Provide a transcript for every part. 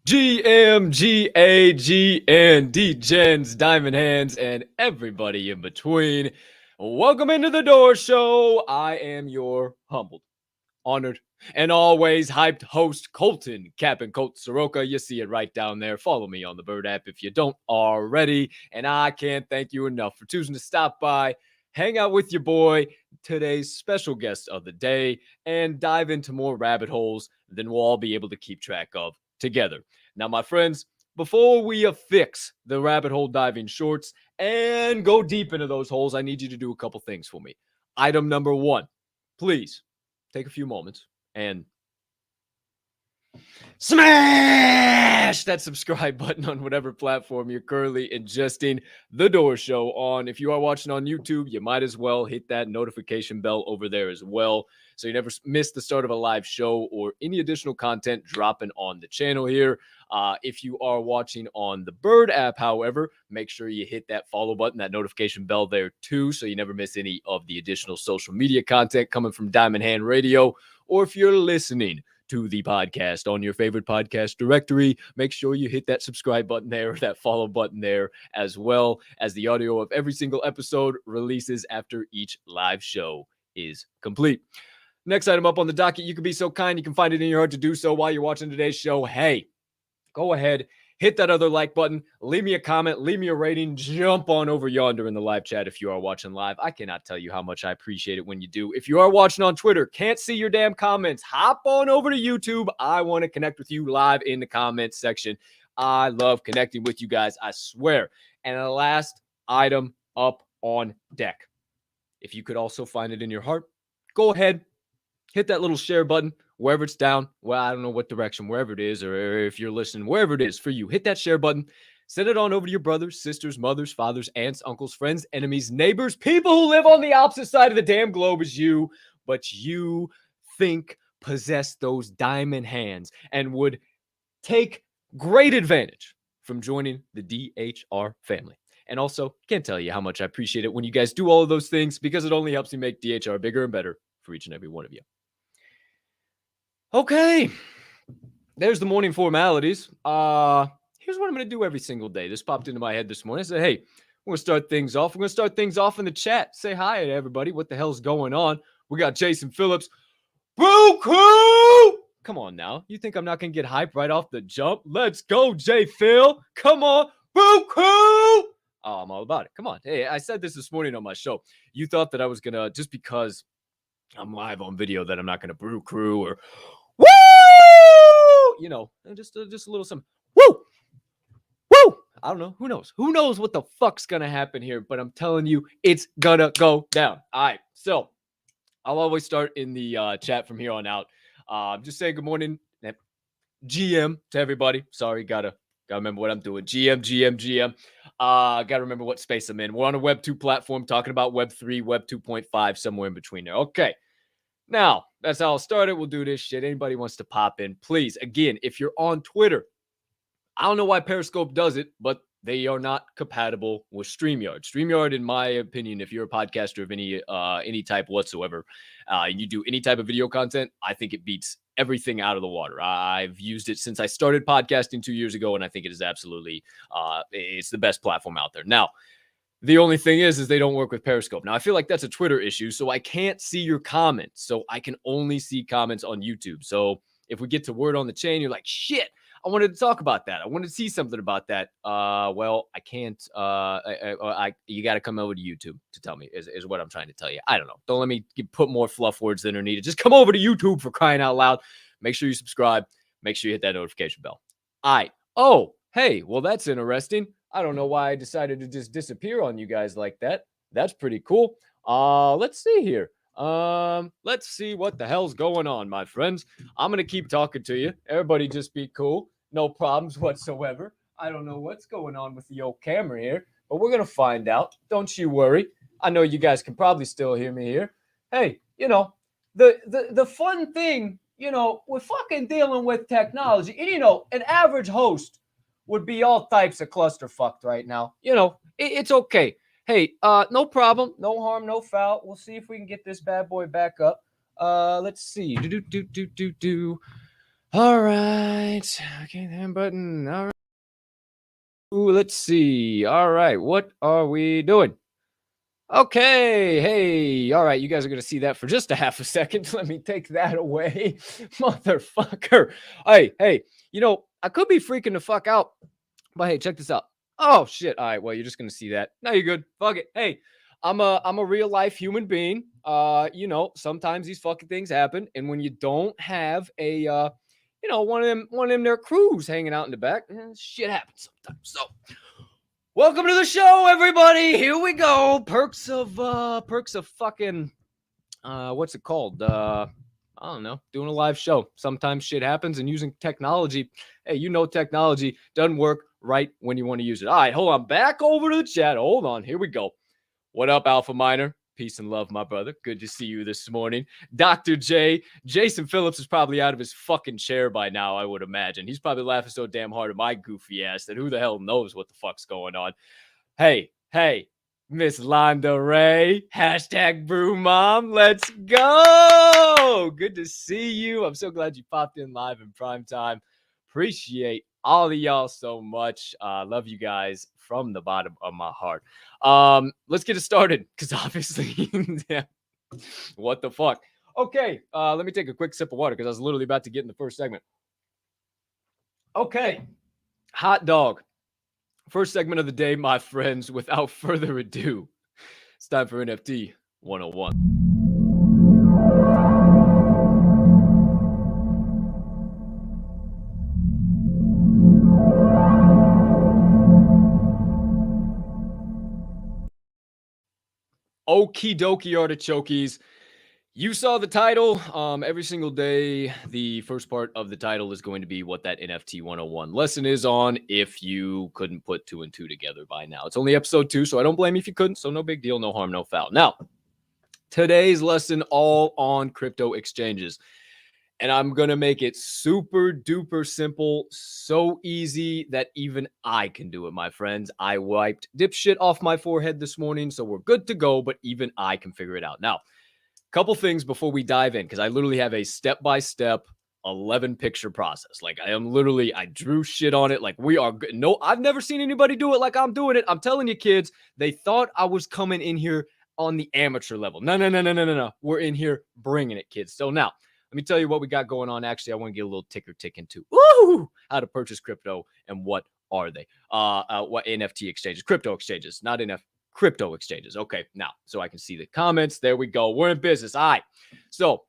Degens, Diamond Hands, and everybody in between. Welcome into the Door Show. I am your humbled, honored, and always hyped host, Colton, Cappin Colt Soroka. You see it right down there. Follow me on the Bird app if you don't already. And I can't thank you enough for choosing to stop by, hang out with your boy, today's special guest of the day, and dive into more rabbit holes than we'll all be able to keep track of together. Now, my friends, before we affix the rabbit hole diving shorts and go deep into those holes, I need you to do a couple things for me. Item number one, please take a few moments and smash that subscribe button on whatever platform you're currently ingesting the Door Show on. If you are watching on YouTube, you might as well hit that notification bell over there as well, so you never miss the start of a live show or any additional content dropping on the channel here. If you are watching on the Bird app, however, make sure you hit that follow button, that notification bell there too, so you never miss any of the additional social media content coming from Diamond Hand Radio. Or if you're listening to the podcast on your favorite podcast directory, make sure you hit that subscribe button there, or that follow button there, as well as the audio of every single episode releases after each live show is complete. Next item up on the docket, you can be so kind, you can find it in your heart to do so while you're watching today's show. Hey, go ahead, hit that other like button, leave me a comment, leave me a rating, jump on over yonder in the live chat if you are watching live. I cannot tell you how much I appreciate it when you do. If you are watching on Twitter, can't see your damn comments, hop on over to YouTube. I want to connect with you live in the comments section. I love connecting with you guys, I swear. And the last item up on deck, if you could also find it in your heart, go ahead, hit that little share button wherever it's down. Well, I don't know what direction, wherever it is, or if you're listening, wherever it is for you, hit that share button. Send it on over to your brothers, sisters, mothers, fathers, aunts, uncles, friends, enemies, neighbors, people who live on the opposite side of the damn globe as you, but you think possess those diamond hands and would take great advantage from joining the DHR family. And also, can't tell you how much I appreciate it when you guys do all of those things, because it only helps me make DHR bigger and better for each and every one of you. Okay, there's the morning formalities. Here's what I'm going to do every single day. This popped into my head this morning. I said, hey, we're going to start things off. We're going to start things off in the chat. Say hi to everybody. What the hell's going on? We got Jason Phillips. Boo Crew! Come on now. You think I'm not going to get hyped right off the jump? Let's go, J Phil. Come on. Boo Crew! Oh, I'm all about it. Come on. Hey, I said this morning on my show. You thought that I was going to, just because I'm live on video, that I'm not going to brew crew or woo, you know, just a little some woo. I don't know. Who knows what the fuck's going to happen here, but I'm telling you, it's going to go down. All right. So I'll always start in the chat from here on out. Just saying good morning, GM, to everybody. Sorry, gotta remember what I'm doing. GM. Gotta remember what space I'm in. We're on a Web 2 platform talking about Web 3, Web 2.5, somewhere in between there. Okay. Now, that's how I'll start it. We'll do this shit. Anybody wants to pop in, please. Again, if you're on Twitter, I don't know why Periscope does it, but they are not compatible with StreamYard. StreamYard, in my opinion, if you're a podcaster of any type whatsoever, you do any type of video content, I think it beats everything out of the water. I've used it since I started podcasting 2 years ago, and I think it is absolutely, it's the best platform out there. Now, the only thing is they don't work with Periscope. Now, I feel like that's a Twitter issue, so I can't see your comments. So I can only see comments on YouTube. So if we get to word on the chain, you're like, shit, I wanted to talk about that. I wanted to see something about that. Well, I can't. You got to come over to YouTube to tell me, is what I'm trying to tell you. I don't know. Don't let me put more fluff words than are needed. Just come over to YouTube, for crying out loud. Make sure you subscribe. Make sure you hit that notification bell. All right. Oh, hey, well, that's interesting. I don't know why I decided to just disappear on you guys like that. That's pretty cool. Let's see here. Let's see what the hell's going on, my friends. I'm going to keep talking to you. Everybody just be cool. No problems whatsoever. I don't know what's going on with the old camera here, but we're going to find out. Don't you worry. I know you guys can probably still hear me here. Hey, you know, the fun thing, you know, we're fucking dealing with technology. And, you know, an average host would be all types of clusterfucked right now. You know, it's okay. Hey, no problem. No harm, no foul. We'll see if we can get this bad boy back up. Let's see. All right. Okay, that button. All right. Ooh, let's see. All right. What are we doing? Okay. Hey. All right. You guys are going to see that for just a half a second. Let me take that away. Motherfucker. Hey. I could be freaking the fuck out, but hey, check this out. Oh shit. All right. Well, you're just going to see that. No, you're good. Fuck it. Hey, I'm a real life human being. Sometimes these fucking things happen. And when you don't have a one of them their crews hanging out in the back, shit happens sometimes. So welcome to the show, everybody. Here we go. Perks of fucking what's it called? I don't know, doing a live show. Sometimes shit happens, and using technology. Hey, technology doesn't work right when you want to use it. All right, hold on. Back over to the chat. Hold on. Here we go. What up, Alpha Miner? Peace and love, my brother. Good to see you this morning. Dr. J. Jason Phillips is probably out of his fucking chair by now, I would imagine. He's probably laughing so damn hard at my goofy ass that who the hell knows what the fuck's going on. Hey, Miss Londa Ray, hashtag Brew Mom, let's go. Good to see you. I'm so glad you popped in live in prime time. Appreciate all of y'all so much. Love you guys from the bottom of my heart. Let's get it started, because obviously, what the fuck? Okay, let me take a quick sip of water, because I was literally about to get in the first segment. Okay, hot dog. First segment of the day, my friends. Without further ado, it's time for NFT 101. Okie dokie artichokies. You saw the title. Every single day, the first part of the title is going to be what that NFT 101 lesson is on, if you couldn't put 2 and 2 together by now. It's only episode 2, so I don't blame you if you couldn't, so no big deal, no harm, no foul. Now, today's lesson all on crypto exchanges. And I'm going to make it super duper simple, so easy that even I can do it, my friends. I wiped dipshit off my forehead this morning, so we're good to go, but even I can figure it out. Now, couple things before we dive in, because I literally have a step-by-step 11 picture process. Like, I drew shit on it. Like, we are good. No, I've never seen anybody do it like I'm doing it. I'm telling you, kids, they thought I was coming in here on the amateur level. No. We're in here bringing it, kids. So now, let me tell you what we got going on. Actually, I want to get a little ticker ticking too. Woo! How to purchase crypto and what are they? What NFT exchanges, crypto exchanges, not NFT. Crypto exchanges. Okay, now, so I can see the comments. There we go. We're in business. All right. So,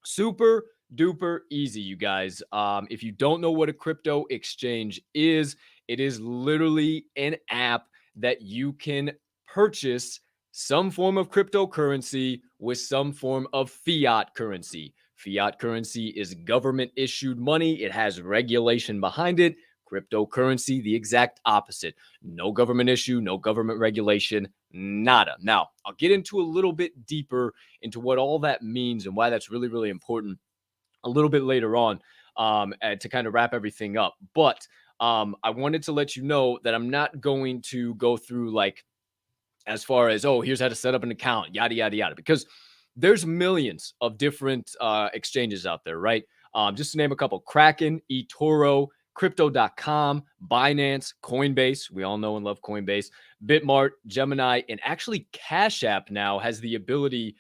super duper easy, you guys. If you don't know what a crypto exchange is, it is literally an app that you can purchase some form of cryptocurrency with some form of fiat currency. Fiat currency is government issued money. It has regulation behind it. Cryptocurrency, the exact opposite. No government issue, no government regulation, nada. Now, I'll get into a little bit deeper into what all that means and why that's really, really important a little bit later on, to kind of wrap everything up. But I wanted to let you know that I'm not going to go through, like, as far as, oh, here's how to set up an account, yada, yada, yada, because there's millions of different exchanges out there, right? Just to name a couple: Kraken, eToro, Crypto.com, Binance, Coinbase. We all know and love Coinbase. Bitmart, Gemini, and actually Cash App now has the ability.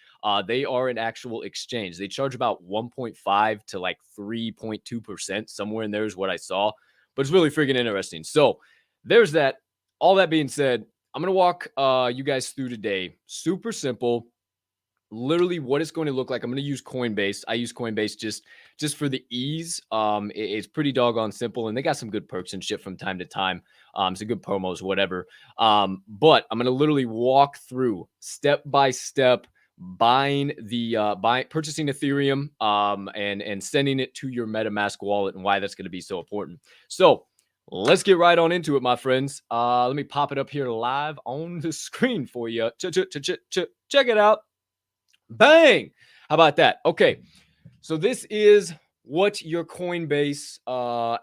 They are an actual exchange. They charge about 1.5 to like 3.2%. Somewhere in there is what I saw. But it's really freaking interesting. So there's that. All that being said, I'm going to walk you guys through today. Super simple. Literally what it's going to look like. I'm going to use Coinbase. I use Coinbase just for the ease. It's pretty doggone simple, and they got some good perks and shit from time to time. Some good promos, whatever. But I'm going to literally walk through step by step purchasing Ethereum, and sending it to your MetaMask wallet, and why that's going to be so important. So let's get right on into it, my friends. Let me pop it up here live on the screen for you. Check it out. Bang! How about that? Okay, so this is what your Coinbase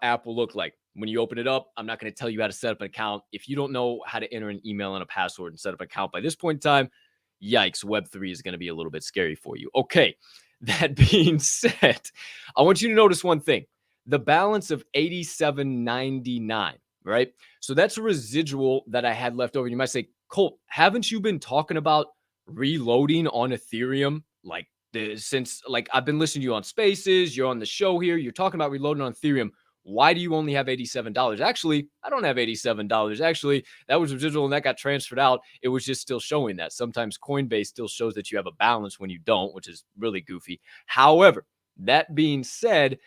app will look like when you open it up. I'm not going to tell you how to set up an account. If you don't know how to enter an email and a password and set up an account by this point in time, yikes, Web3 is going to be a little bit scary for you. Okay, that being said, I want you to notice one thing. the balance of 87.99, right? So that's a residual that I had left over. You might say, Colt, haven't you been talking about reloading on Ethereum? Since I've been listening to you on Spaces, you're on the show here, you're talking about reloading on Ethereum. Why do you only have $87? Actually, I don't have $87. Actually, that was residual and that got transferred out. It was just still showing that. Sometimes Coinbase still shows that you have a balance when you don't, which is really goofy. However, that being said,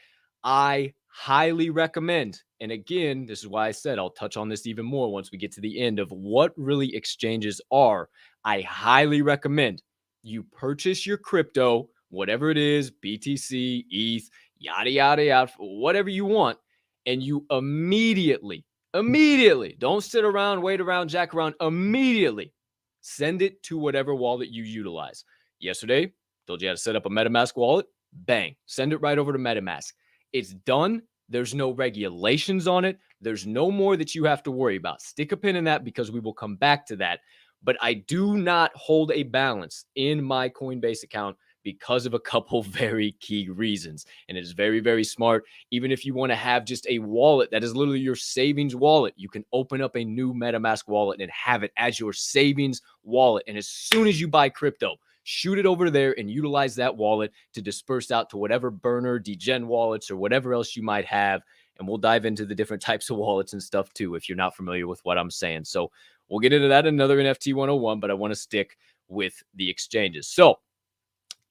I highly recommend, and again, this is why I said I'll touch on this even more once we get to the end of what really exchanges are. I highly recommend you purchase your crypto, whatever it is, BTC, ETH, yada, yada, yada, whatever you want, and you immediately, don't sit around, wait around, jack around, immediately send it to whatever wallet you utilize. Yesterday, told you how to set up a MetaMask wallet. Bang, send it right over to MetaMask. It's done. There's no regulations on it. There's no more that you have to worry about. Stick a pin in that because we will come back to that. But I do not hold a balance in my Coinbase account because of a couple very key reasons. And it is very, very smart. Even if you want to have just a wallet that is literally your savings wallet, you can open up a new MetaMask wallet and have it as your savings wallet. And as soon as you buy crypto, shoot it over there and utilize that wallet to disperse out to whatever burner, degen wallets, or whatever else you might have. And we'll dive into the different types of wallets and stuff too, if you're not familiar with what I'm saying. So we'll get into that in another NFT 101, but I want to stick with the exchanges. So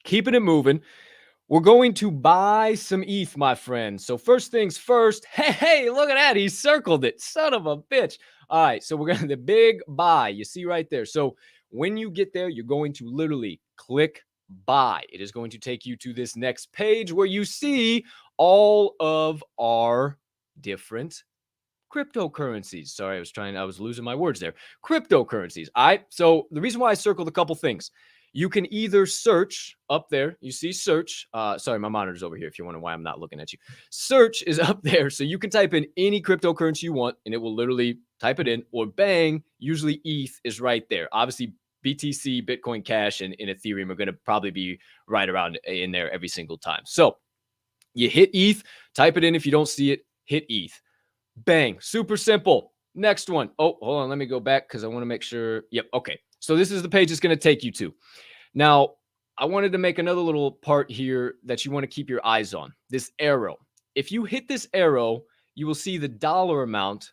keeping it moving, we're going to buy some ETH, my friend. So first things first, hey, look at that. He circled it. Son of a bitch. All right, so we're going to the big buy. You see right there. So when you get there, you're going to literally click buy. It is going to take you to this next page where you see all of our different cryptocurrencies. Sorry, I was losing my words there. Cryptocurrencies. All right. So the reason why I circled a couple things, you can either search up there. You see search. Sorry, my monitor's over here if you're wondering why I'm not looking at you. Search is up there. So you can type in any cryptocurrency you want and it will literally type it in, or bang, usually ETH is right there. Obviously, BTC, Bitcoin Cash, and Ethereum are going to probably be right around in there every single time. So you hit ETH, type it in. If you don't see it, hit ETH. Bang. Super simple. Next one. Oh, hold on. Let me go back because I want to make sure. Yep. Okay. So this is the page it's going to take you to. Now, I wanted to make another little part here that you want to keep your eyes on. This arrow. If you hit this arrow, you will see the dollar amount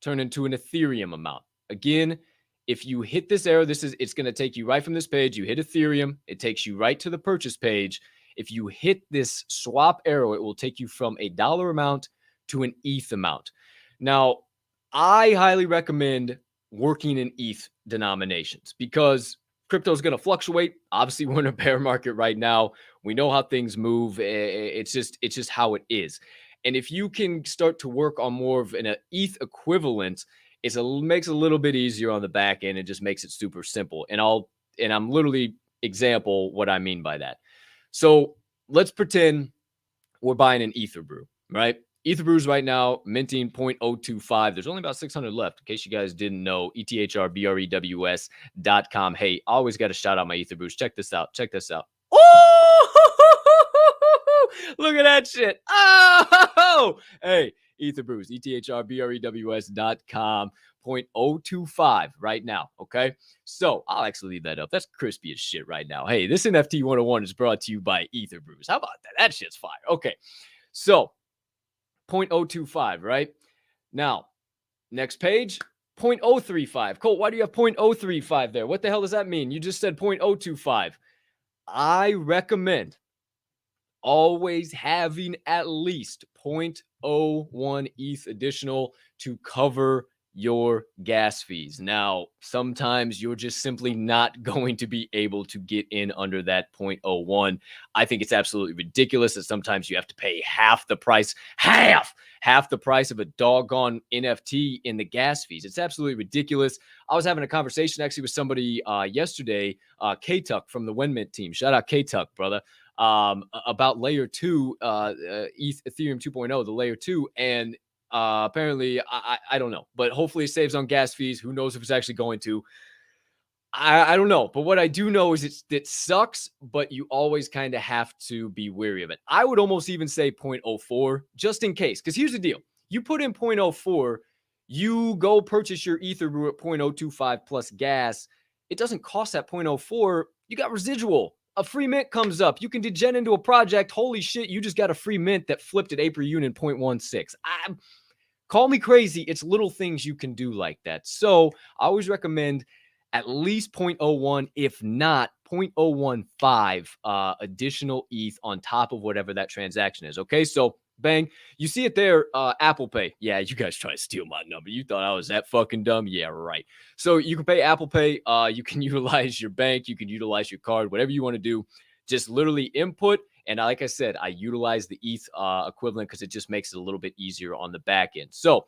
turn into an Ethereum amount. Again, if you hit this arrow, it's going to take you right from this page. You hit Ethereum. It takes you right to the purchase page. If you hit this swap arrow, it will take you from a dollar amount to an ETH amount. Now, I highly recommend working in ETH denominations because crypto is going to fluctuate. Obviously, we're in a bear market right now. We know how things move. It's just how it is. And if you can start to work on more of an ETH equivalent, it makes it a little bit easier on the back end. It just makes it super simple. And I'm literally example what I mean by that. So let's pretend we're buying an Ether brew, right? Ether brews right now minting 0.025. There's only about 600 left. In case you guys didn't know, ETHRBREWS.com. Hey, always got to shout out my Ether brews. Check this out. Oh, look at that shit. Oh, hey, Ether brews, ETHRBREWS.com. 0.025 right now. Okay. So I'll actually leave that up. That's crispy as shit right now. Hey, this NFT 101 is brought to you by Ether brews. How about that? That shit's fire. Okay. So 0.025, right? Now, next page, 0.035. Colt, why do you have 0.035 there? What the hell does that mean? You just said 0.025. I recommend always having at least 0.01 ETH additional to cover your gas fees. Now, sometimes you're just simply not going to be able to get in under that 0.01. I think it's absolutely ridiculous that sometimes you have to pay half the price of a doggone NFT in the gas fees. It's absolutely ridiculous. I was having a conversation actually with somebody yesterday, K-Tuck from the Wenmint team. Shout out K-Tuck, brother. About layer 2, Ethereum 2.0, the layer 2, and apparently I don't know, but hopefully it saves on gas fees. Who knows if it's actually going to. I don't know, but what I do know is it sucks, but you always kind of have to be wary of it. I would almost even say 0.04 just in case, because here's the deal. You put in 0.04, you go purchase your Ether brew at 0.025 plus gas. It doesn't cost that 0.04. You got residual. A free mint comes up. You can degen into a project. Holy shit, you just got a free mint that flipped at April Union 0.16. Call me crazy. It's little things you can do like that. So I always recommend at least 0.01, if not 0.015 additional ETH on top of whatever that transaction is. Okay, so bang, you see it there, Apple Pay. Yeah, you guys try to steal my number. You thought I was that fucking dumb? Yeah, right. So you can pay Apple Pay. You can utilize your bank. You can utilize your card, whatever you want to do. Just literally input. And like I said, I utilize the ETH equivalent because it just makes it a little bit easier on the back end. So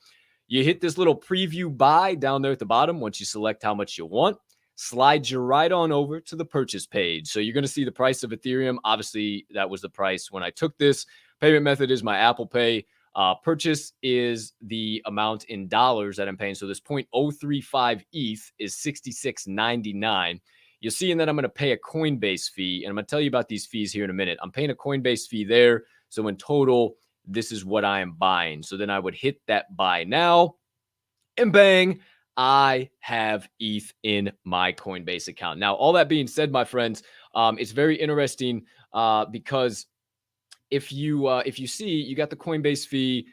you hit this little preview buy down there at the bottom. Once you select how much you want, slide you right on over to the purchase page. So you're going to see the price of Ethereum. Obviously, that was the price when I took this. Payment method is my Apple Pay. Purchase is the amount in dollars that I'm paying. So this 0.035 ETH is $66.99. You'll see in that I'm going to pay a Coinbase fee, and I'm going to tell you about these fees here in a minute. I'm paying a Coinbase fee there. So in total, this is what I am buying. So then I would hit that buy now, and bang, I have ETH in my Coinbase account. Now, all that being said, my friends, it's very interesting because if you see, you got the Coinbase fee,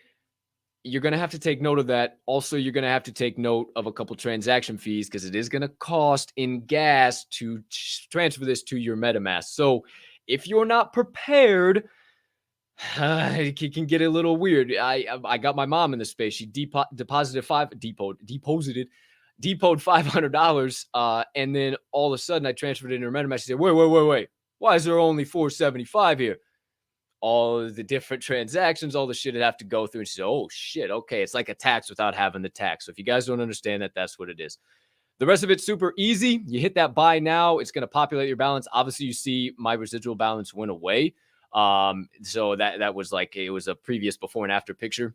you're going to have to take note of that. Also, you're going to have to take note of a couple transaction fees because it is going to cost in gas to transfer this to your MetaMask. So if you're not prepared, it can get a little weird. I got my mom in the space. She depoted $500, and then all of a sudden I transferred it into her MetaMask. She said, "Wait. Why is there only $475 here?" All of the different transactions, all the shit I'd have to go through. And she said, "Oh shit, okay, it's like a tax without having the tax." So if you guys don't understand that, that's what it is. The rest of it's super easy. You hit that buy now, it's going to populate your balance. Obviously, you see my residual balance went away. So that was like, it was a previous before and after picture.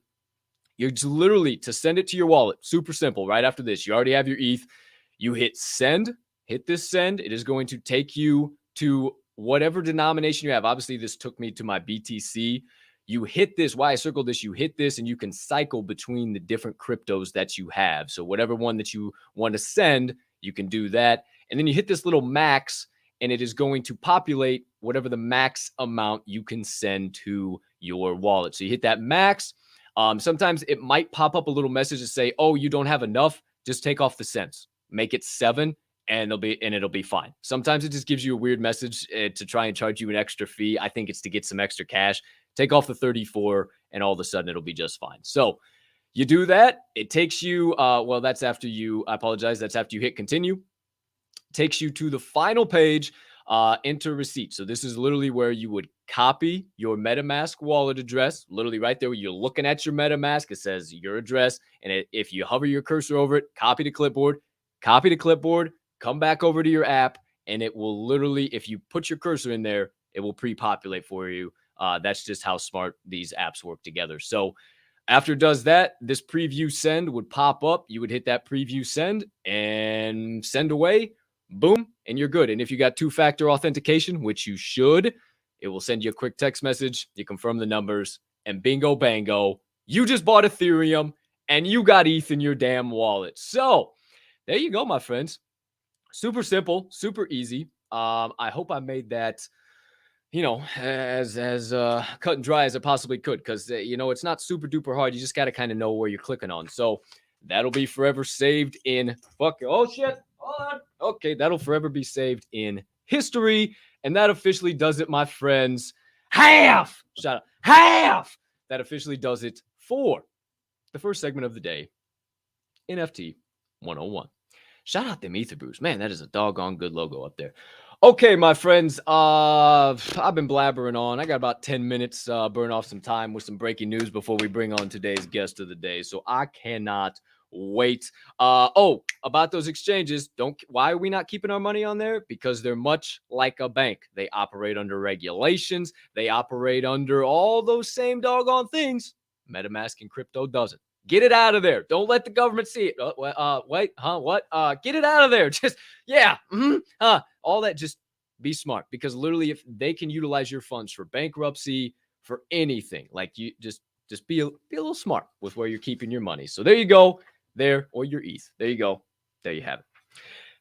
You're just literally to send it to your wallet. Super simple. Right after this, you already have your ETH. You hit send, hit this send. It is going to take you to whatever denomination you have. Obviously, this took me to my BTC. You hit this, why I circled this, you hit this, and you can cycle between the different cryptos that you have. So whatever one that you want to send, you can do that. And then you hit this little max, and it is going to populate whatever the max amount you can send to your wallet. So you hit that max. Sometimes it might pop up a little message to say, "Oh, you don't have enough. Just take off the cents. Make it 7. And it'll be fine." Sometimes it just gives you a weird message to try and charge you an extra fee. I think it's to get some extra cash. Take off the 34, and all of a sudden it'll be just fine. So you do that. It takes you, well, that's after you, I apologize. That's after you hit continue. Takes you to the final page, enter receipt. So this is literally where you would copy your MetaMask wallet address, literally right there where you're looking at your MetaMask. It says your address. And if you hover your cursor over it, copy to clipboard, come back over to your app, and it will literally, if you put your cursor in there, it will pre-populate for you. That's just how smart these apps work together. So after it does that, this preview send would pop up. You would hit that preview send and send away. Boom, and you're good. And if you got 2-factor authentication, which you should, it will send you a quick text message. You confirm the numbers, and bingo bango, you just bought Ethereum, and you got ETH in your damn wallet. So there you go, my friends. Super simple, super easy. I hope I made that, as cut and dry as it possibly could, because it's not super duper hard. You just got to kind of know where you're clicking on. So that'll be forever saved in oh shit, hold on. Okay, that'll forever be saved in history, and that officially does it, my friends. Half that officially does it for the first segment of the day, NFT 101. Shout out them Ether Brews. Man, that is a doggone good logo up there. Okay, my friends, I've been blabbering on. I got about 10 minutes, burn off some time with some breaking news before we bring on today's guest of the day. So I cannot wait. About those exchanges, why are we not keeping our money on there? Because they're much like a bank. They operate under regulations. They operate under all those same doggone things. MetaMask and crypto doesn't. Get it out of there. Don't let the government see it. Wait, huh? What? Get it out of there. Just, yeah. All that, just be smart, because literally if they can utilize your funds for bankruptcy, for anything, like you just be a little smart with where you're keeping your money. So there you go. There, or your ETH. There you go. There you have it.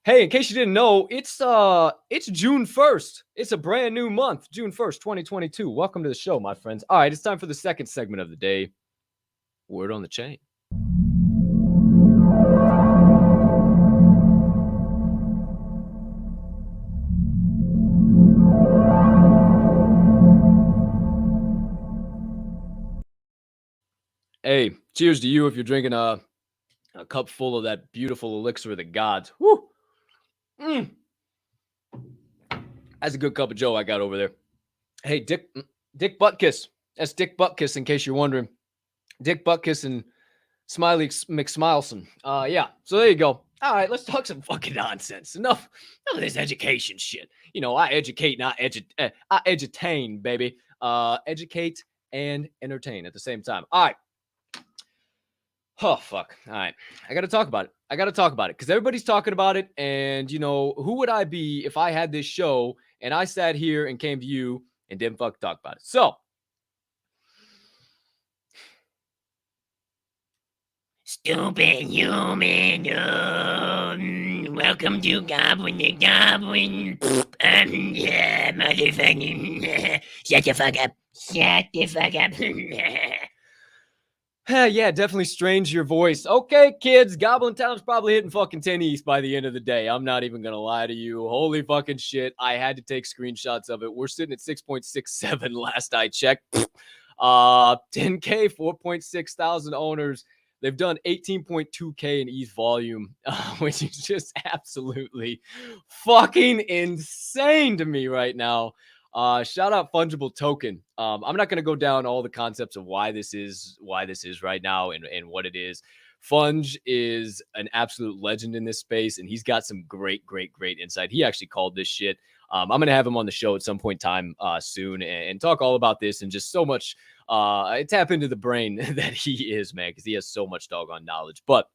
Hey, in case you didn't know, it's June 1st. It's a brand new month, June 1st, 2022. Welcome to the show, my friends. All right, it's time for the second segment of the day. Word on the chain. Hey, cheers to you if you're drinking a cup full of that beautiful elixir of the gods. Woo! That's a good cup of Joe I got over there. Hey, Dick Buttkiss. That's Dick Buttkiss, in case you're wondering. Dick Buttkiss and Smiley McSmileson. Yeah, so there you go. All right, let's talk some fucking nonsense. Enough of this education shit. You know, I educate, not I edutain, baby. Educate and entertain at the same time. All right. Oh, fuck. All right. I got to talk about it because everybody's talking about it. And, you know, who would I be if I had this show and I sat here and came to you and didn't fuck talk about it? So, stupid human, welcome to Goblin the Goblin. Yeah, motherfucking. Shut the fuck up. Shut the fuck up. yeah, definitely strange your voice. Okay, kids, Goblin Town's probably hitting fucking 10 East by the end of the day. I'm not even going to lie to you. Holy fucking shit. I had to take screenshots of it. We're sitting at 6.67 last I checked. 10K, 4.6 thousand owners. They've done 18.2K in ETH volume, which is just absolutely fucking insane to me right now. Shout out Fungible Token. I'm not going to go down all the concepts of why this is right now and what it is. Funge is an absolute legend in this space, and he's got some great insight. He actually called this shit. I'm going to have him on the show at some point in time soon and talk all about this and just so much tap into the brain that he is, man, because he has so much doggone knowledge. But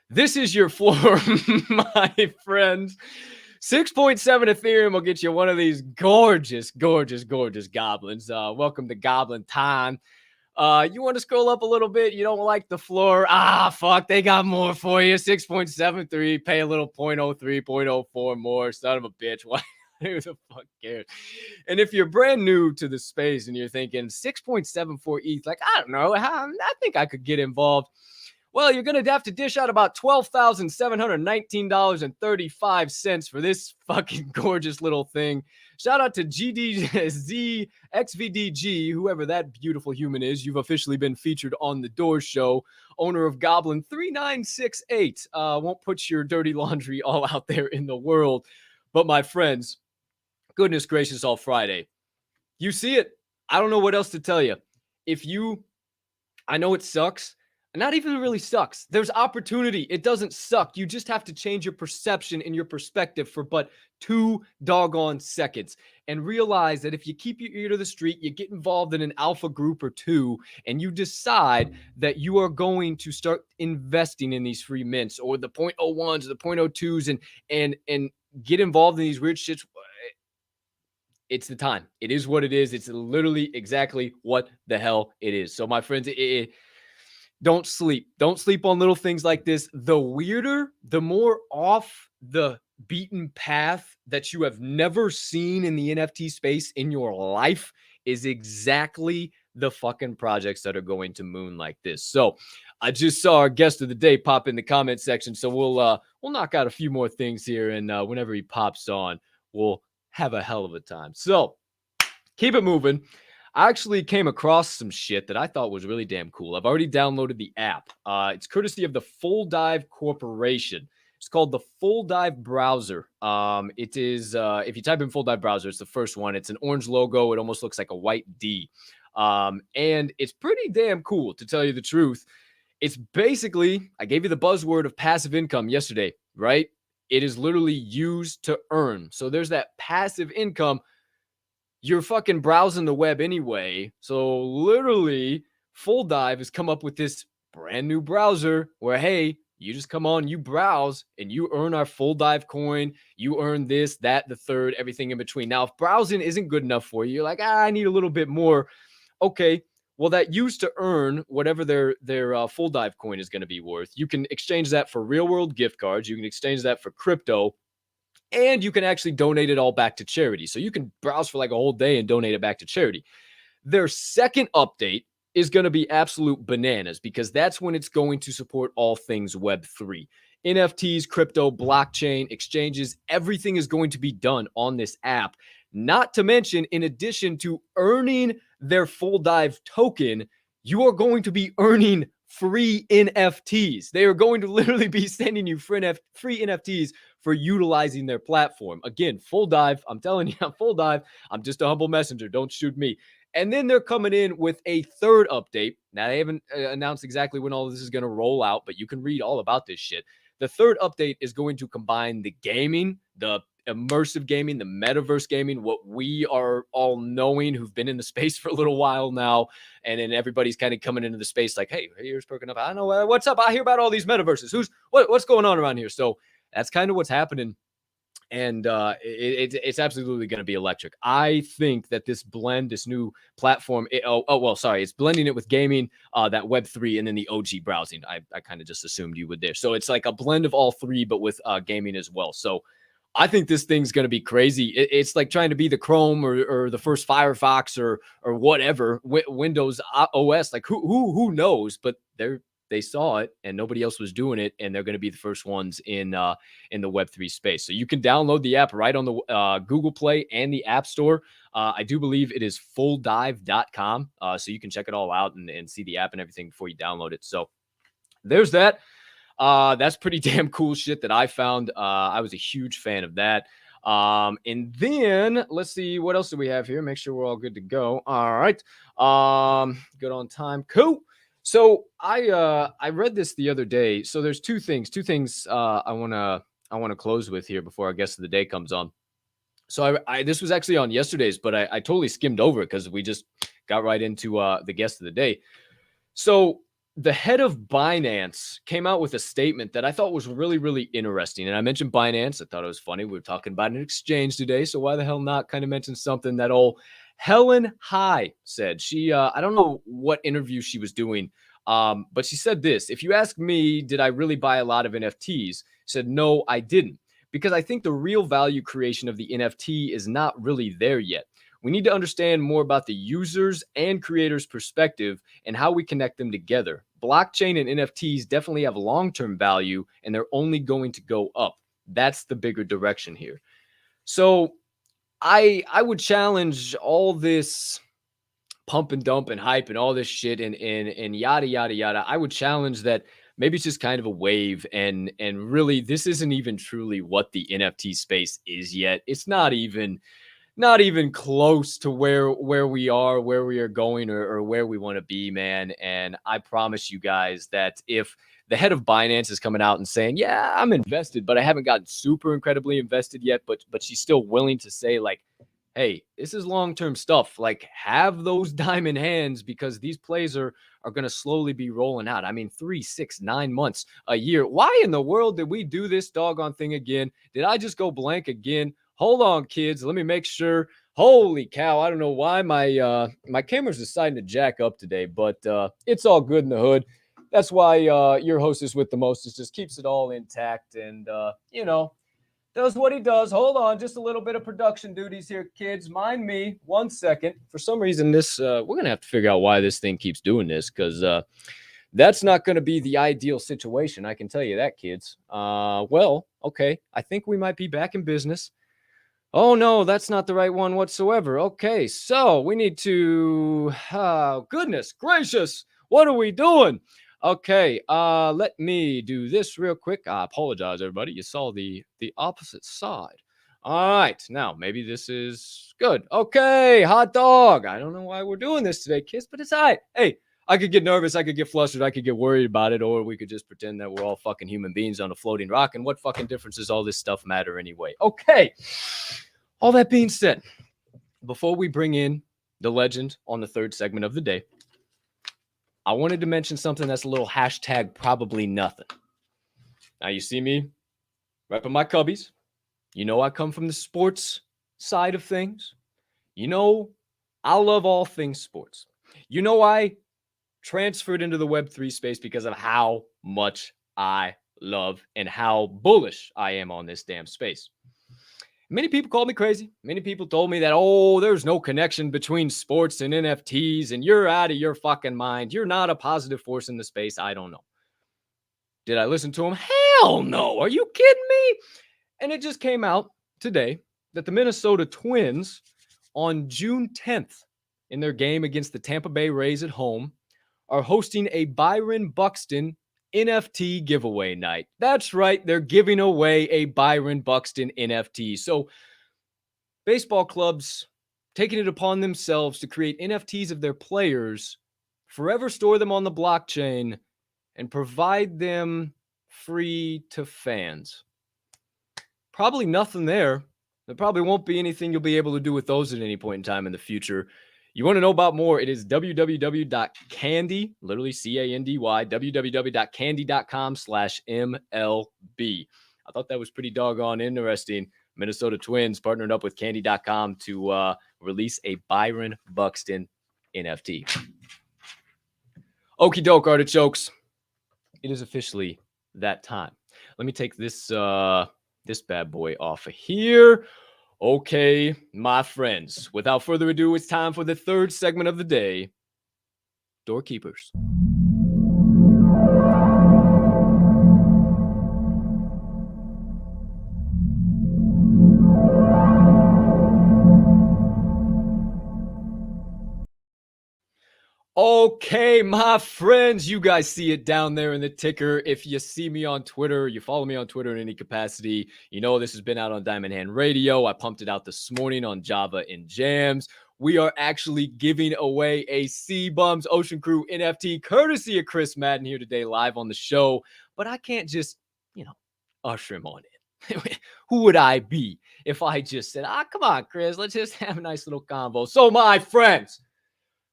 this is your floor, my friends. 6.7 Ethereum will get you one of these gorgeous goblins. Welcome to Goblin Time. You want to scroll up a little bit? You don't like the floor? Fuck, they got more for you. 6.73, pay a little 0.03, 0.04 more. Son of a bitch. Why? Who the fuck cares? And if you're brand new to the space and you're thinking 6.74 ETH, like, I don't know, I think I could get involved. Well, you're going to have to dish out about $12,719.35 for this fucking gorgeous little thing. Shout out to GDZXVDG, whoever that beautiful human is. You've officially been featured on the Door Show. Owner of Goblin 3968. Won't put your dirty laundry all out there in the world. But my friends, goodness gracious, all Friday. You see it. I don't know what else to tell you. I know it sucks. Not even really sucks. There's opportunity. It doesn't suck. You just have to change your perception and your perspective for but 2 doggone seconds and realize that if you keep your ear to the street, you get involved in an alpha group or two, and you decide that you are going to start investing in these free mints or the 0.01s or the 0.02s and get involved in these weird shits. It's the time. It is what it is. It's literally exactly what the hell it is. So my friends, don't sleep. Don't sleep on little things like this. The weirder, the more off the beaten path that you have never seen in the NFT space in your life is exactly the fucking projects that are going to moon like this. So I just saw our guest of the day pop in the comment section. So we'll knock out a few more things here. And whenever he pops on, we'll have a hell of a time. So keep it moving. I actually came across some shit that I thought was really damn cool. I've already downloaded the app. It's courtesy of the Full Dive Corporation. It's called the Full Dive Browser. It is, if you type in Full Dive Browser, it's the first one. It's an orange logo. It almost looks like a white D. And it's pretty damn cool, to tell you the truth. It's basically, I gave you the buzzword of passive income yesterday, right? It is literally used to earn. So there's that passive income. You're fucking browsing the web anyway. So literally, Full Dive has come up with this brand new browser where, hey, you just come on, you browse, and you earn our full dive coin. You earn this, that, the third, everything in between. Now, if browsing isn't good enough for you, you're like, I need a little bit more. Okay, well, that used to earn whatever their full dive coin is going to be worth. You can exchange that for real world gift cards. You can exchange that for crypto, and you can actually donate it all back to charity. So you can browse for like a whole day and donate it back to charity. Their second update is going to be absolute bananas because that's when it's going to support all things Web3. NFTs, crypto, blockchain, exchanges, everything is going to be done on this app. Not to mention, in addition to earning their full dive token, you are going to be earning free NFTs. They are going to literally be sending you free NFTs for utilizing their platform. Again, full dive. I'm telling you, I'm full dive. I'm just a humble messenger. Don't shoot me. And then they're coming in with a third update. Now, they haven't announced exactly when all this is going to roll out, but you can read all about this shit. The third update is going to combine the gaming, the immersive gaming, the metaverse gaming, what we are all knowing who've been in the space for a little while now. And then everybody's kind of coming into the space like, hey, here's perking up. I know what's up. I hear about all these metaverses. What's going on around here? So that's kind of what's happening. And it's absolutely going to be electric. I think that this blend, this new platform, it's blending it with gaming, that Web3, and then the OG browsing. I kind of just assumed you would there. So it's like a blend of all three, but with gaming as well. So I think this thing's going to be crazy. It's like trying to be the Chrome or the first Firefox or whatever, Windows OS. Like who knows? But they saw it and nobody else was doing it, and they're going to be the first ones in the Web3 space. So you can download the app right on the Google Play and the App Store. I do believe it is fulldive.com. So you can check it all out and see the app and everything before you download it. So there's that. That's pretty damn cool shit that I found. I was a huge fan of that. And then let's see, what else do we have here? Make sure we're all good to go. All right. Good on time. Cool. So I read this the other day. So there's two things I want to close with here before our guest of the day comes on. So I this was actually on yesterday's, but I totally skimmed over it because we just got right into the guest of the day. So the head of Binance came out with a statement that I thought was really, really interesting. And I mentioned Binance. I thought it was funny. We were talking about an exchange today. So why the hell not kind of mention something that old Helen High said? She, I don't know what interview she was doing, but she said this: if you ask me, did I really buy a lot of NFTs? Said, no, I didn't. Because I think the real value creation of the NFT is not really there yet. We need to understand more about the users and creators' perspective and how we connect them together. Blockchain and NFTs definitely have long-term value, and they're only going to go up. That's the bigger direction here. So I would challenge all this pump and dump and hype and all this shit and yada, yada, yada. I would challenge that maybe it's just kind of a wave, and really this isn't even truly what the NFT space is yet. It's not even close to where we are going, or where we want to be, man. And I promise you guys that if the head of Binance is coming out and saying, yeah, I'm invested, but I haven't gotten super incredibly invested yet, but she's still willing to say like, hey, this is long-term stuff. Like, have those diamond hands, because these plays are going to slowly be rolling out. I mean, 3, 6, 9 months, a year. Why in the world did we do this doggone thing again? Did I just go blank again? Hold on, kids. Let me make sure. Holy cow. I don't know why my camera's deciding to jack up today, but it's all good in the hood. That's why your hostess with the mostest just keeps it all intact and, does what he does. Hold on. Just a little bit of production duties here, kids. Mind me 1 second. For some reason, we're going to have to figure out why this thing keeps doing this, because that's not going to be the ideal situation. I can tell you that, kids. Well, okay. I think we might be back in business. Oh, no, that's not the right one whatsoever. Okay, so we need to, goodness gracious, what are we doing? Okay, let me do this real quick. I apologize, everybody. You saw the opposite side. All right, now maybe this is good. Okay, hot dog. I don't know why we're doing this today, kids, but it's all right. Hey, I could get nervous, I could get flustered, I could get worried about it, or we could just pretend that we're all fucking human beings on a floating rock, and what fucking difference does all this stuff matter anyway? Okay, all that being said, before we bring in the legend on the third segment of the day, I wanted to mention something that's a little hashtag probably nothing. Now, you see me repping my Cubbies. You know I come from the sports side of things. You know I love all things sports. You know I transferred into the Web3 space because of how much I love and how bullish I am on this damn space. Many people called me crazy. Many people told me that, oh, there's no connection between sports and NFTs and you're out of your fucking mind. You're not a positive force in the space. I don't know. Did I listen to them? Hell no. Are you kidding me? And it just came out today that the Minnesota Twins on June 10th in their game against the Tampa Bay Rays at home are hosting a Byron Buxton NFT giveaway night. That's right. They're giving away a Byron Buxton NFT. So baseball clubs taking it upon themselves to create NFTs of their players, forever store them on the blockchain, and provide them free to fans. Probably nothing there. There probably won't be anything you'll be able to do with those at any point in time in the future. You want to know about more? It is www.candy, literally CANDY, www.candy.com/MLB. I thought that was pretty doggone interesting. Minnesota Twins partnered up with candy.com to release a Byron Buxton NFT. Okie doke, artichokes. It is officially that time. Let me take this this bad boy off of here. Okay, my friends, without further ado, it's time for the third segment of the day, Doorkeepers. Okay, my friends, you guys see it down there in the ticker. If you see me on Twitter, you follow me on Twitter in any capacity, you know this has been out on Diamond Hand Radio. I pumped it out this morning on Java and Jams. We are actually giving away a Seabums Ocean Crew NFT courtesy of Chris Madden here today live on the show. But I can't just, usher him on in. Who would I be if I just said, come on, Chris, let's just have a nice little convo. So, my friends,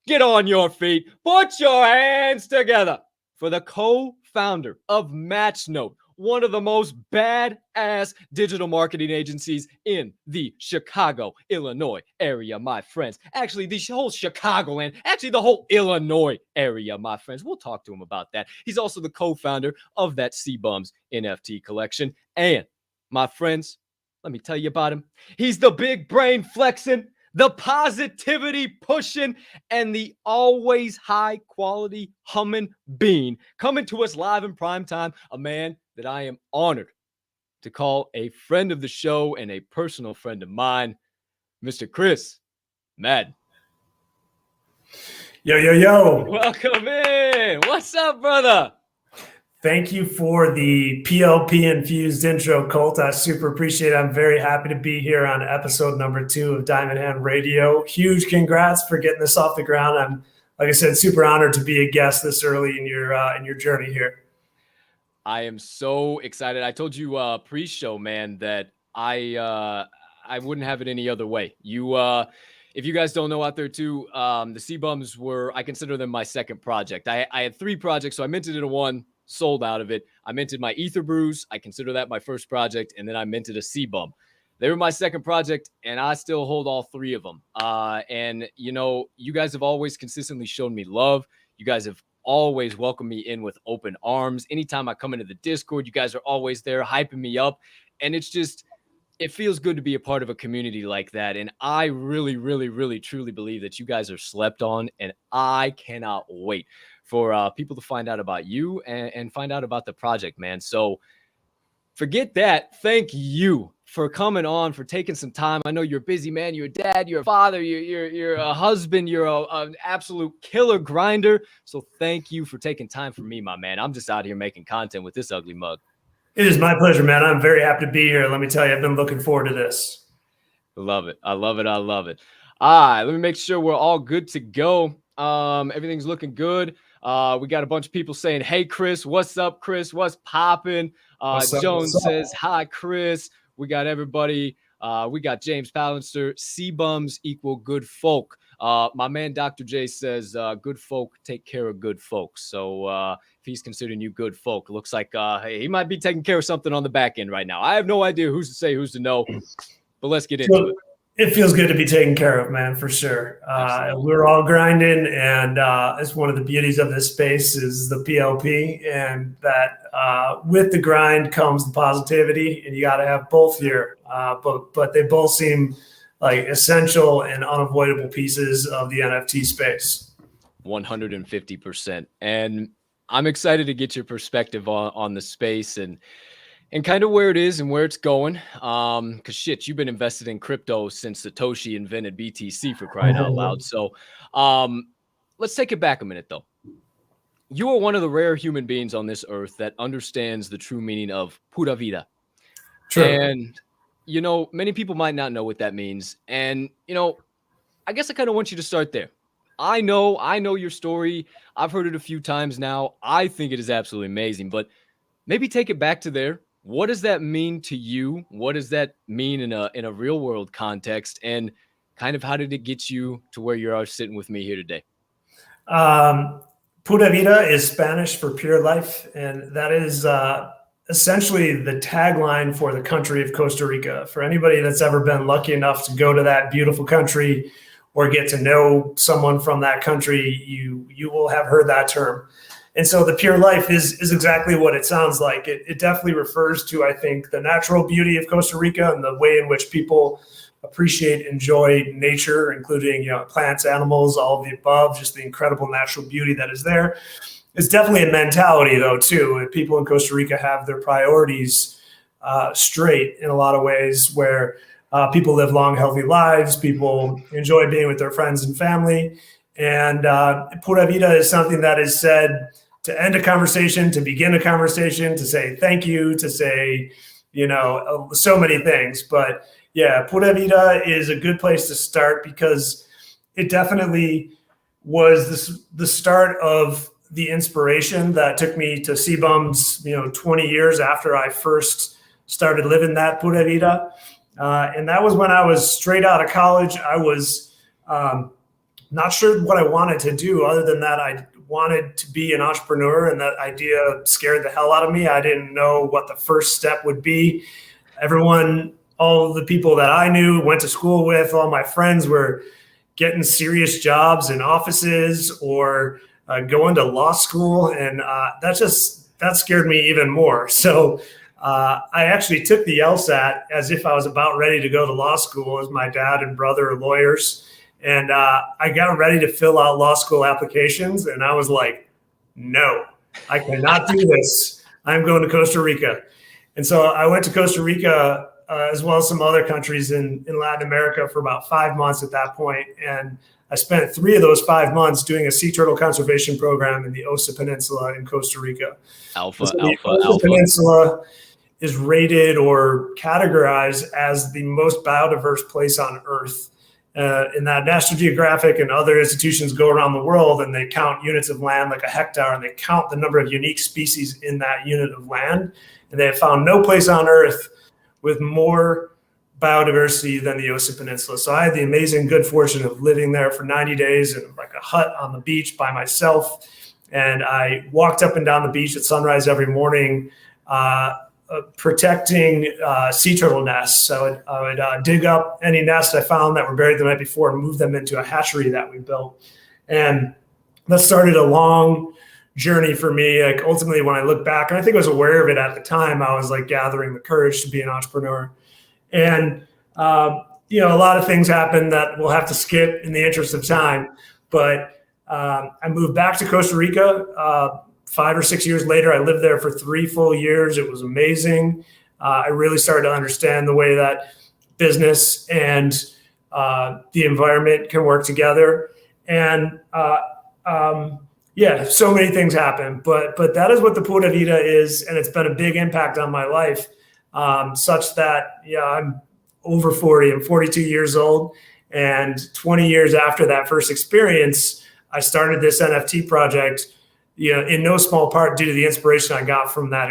get on your feet. Put your hands together for the co-founder of Matchnode, one of the most badass digital marketing agencies in the Chicago, Illinois area, my friends. Actually, the whole Chicagoland, actually the whole Illinois area, my friends. We'll talk to him about that. He's also the co-founder of that Seabums NFT collection. And my friends, let me tell you about him. He's the big brain flexing, the positivity pushing, and the always high quality humming bean coming to us live in prime time. A man that I am honored to call a friend of the show and a personal friend of mine, Mr. Chris Madden. Yo, yo, yo. Welcome in. What's up, brother? Thank you for the PLP-infused intro, Colt. I super appreciate it. I'm very happy to be here on episode number 2 of Diamond Hand Radio. Huge congrats for getting this off the ground. I'm, like I said, super honored to be a guest this early in your journey here. I am so excited. I told you pre-show, man, that I wouldn't have it any other way. If you guys don't know out there too, the Seabums I consider them my second project. I had 3 projects, so I minted into one, sold out of it. I minted my Ether Brews. I consider that my first project. And then I minted a Seabum. They were my second project, and I still hold all 3 of them. And, you guys have always consistently shown me love. You guys have always welcomed me in with open arms. Anytime I come into the Discord, you guys are always there hyping me up. And it feels good to be a part of a community like that. And I really, really, really, truly believe that you guys are slept on. And I cannot wait for people to find out about you and find out about the project, man. So forget that. Thank you for coming on, for taking some time. I know you're a busy man. You're a dad. You're a father. You're a husband. You're an absolute killer grinder. So thank you for taking time for me, my man. I'm just out here making content with this ugly mug. It is my pleasure, man. I'm very happy to be here. Let me tell you, I've been looking forward to this. Love it. I love it. I love it. All right, let me make sure we're all good to go. Everything's looking good. We got a bunch of people saying, hey, Chris, what's up, Chris? What's popping? Jones says, hi, Chris. We got everybody. We got James Palanster. Seabums equal good folk. My man, Dr. J says, good folk take care of good folks. So if he's considering you good folk, it looks like hey, he might be taking care of something on the back end right now. I have no idea who's to say, who's to know, but let's get into it. It feels good to be taken care of, man, for sure. We're all grinding, and it's one of the beauties of this space is the PLP, and that with the grind comes the positivity, and you got to have both here. But they both seem like essential and unavoidable pieces of the NFT space. 150%. And I'm excited to get your perspective on the space and kind of where it is and where it's going. Because shit, you've been invested in crypto since Satoshi invented BTC, for crying out loud. So let's take it back a minute, though. You are one of the rare human beings on this earth that understands the true meaning of pura vida. True. And, you know, many people might not know what that means. And, you know, I guess I kind of want you to start there. I know your story. I've heard it a few times now. I think it is absolutely amazing, but maybe take it back to there. What does that mean to you? What does that mean in a real world context? And kind of how did it get you to where you are sitting with me here today? Pura vida is Spanish for pure life. And that is essentially the tagline for the country of Costa Rica. For anybody that's ever been lucky enough to go to that beautiful country or get to know someone from that country, you will have heard that term. And so the pure life is exactly what it sounds like. It definitely refers to, I think, the natural beauty of Costa Rica and the way in which people appreciate, enjoy nature, including, you know, plants, animals, all of the above, just the incredible natural beauty that is there. It's definitely a mentality, though, too. People in Costa Rica have their priorities straight in a lot of ways, where people live long, healthy lives. People enjoy being with their friends and family. And pura vida is something that is said to end a conversation, to begin a conversation, to say thank you, to say, you know, so many things. But yeah, pura vida is a good place to start because it definitely was the start of the inspiration that took me to Seabums, you know, 20 years after I first started living that pura vida. And that was when I was straight out of college. I was not sure what I wanted to do other than that I wanted to be an entrepreneur, and that idea scared the hell out of me. I didn't know what the first step would be. All the people that I knew, went to school with, all my friends were getting serious jobs in offices or going to law school. And that scared me even more. So I actually took the LSAT as if I was about ready to go to law school, as my dad and brother are lawyers. And I got ready to fill out law school applications. And I was like, no, I cannot do this. I'm going to Costa Rica. And so I went to Costa Rica as well as some other countries in Latin America for about 5 months at that point. And I spent 3 of those 5 months doing a sea turtle conservation program in the Osa Peninsula in Costa Rica. Alpha. Peninsula is rated or categorized as the most biodiverse place on Earth. In that National Geographic and other institutions go around the world and they count units of land like a hectare, and they count the number of unique species in that unit of land. And they have found no place on Earth with more biodiversity than the Osa Peninsula. So I had the amazing good fortune of living there for 90 days in like a hut on the beach by myself. And I walked up and down the beach at sunrise every morning, protecting sea turtle nests. So I would dig up any nests I found that were buried the night before and move them into a hatchery that we built. And that started a long journey for me. Like ultimately, when I look back, and I think I was aware of it at the time, I was like gathering the courage to be an entrepreneur. And you know, a lot of things happened that we'll have to skip in the interest of time. But I moved back to Costa Rica 5 or 6 years later. I lived there for 3 full years. It was amazing. I really started to understand the way that business and the environment can work together. And yeah, so many things happen. But that is what the pura vida is, and it's been a big impact on my life, such that I'm over 40. I'm 42 years old, and 20 years after that first experience, I started this NFT project. In no small part due to the inspiration I got from that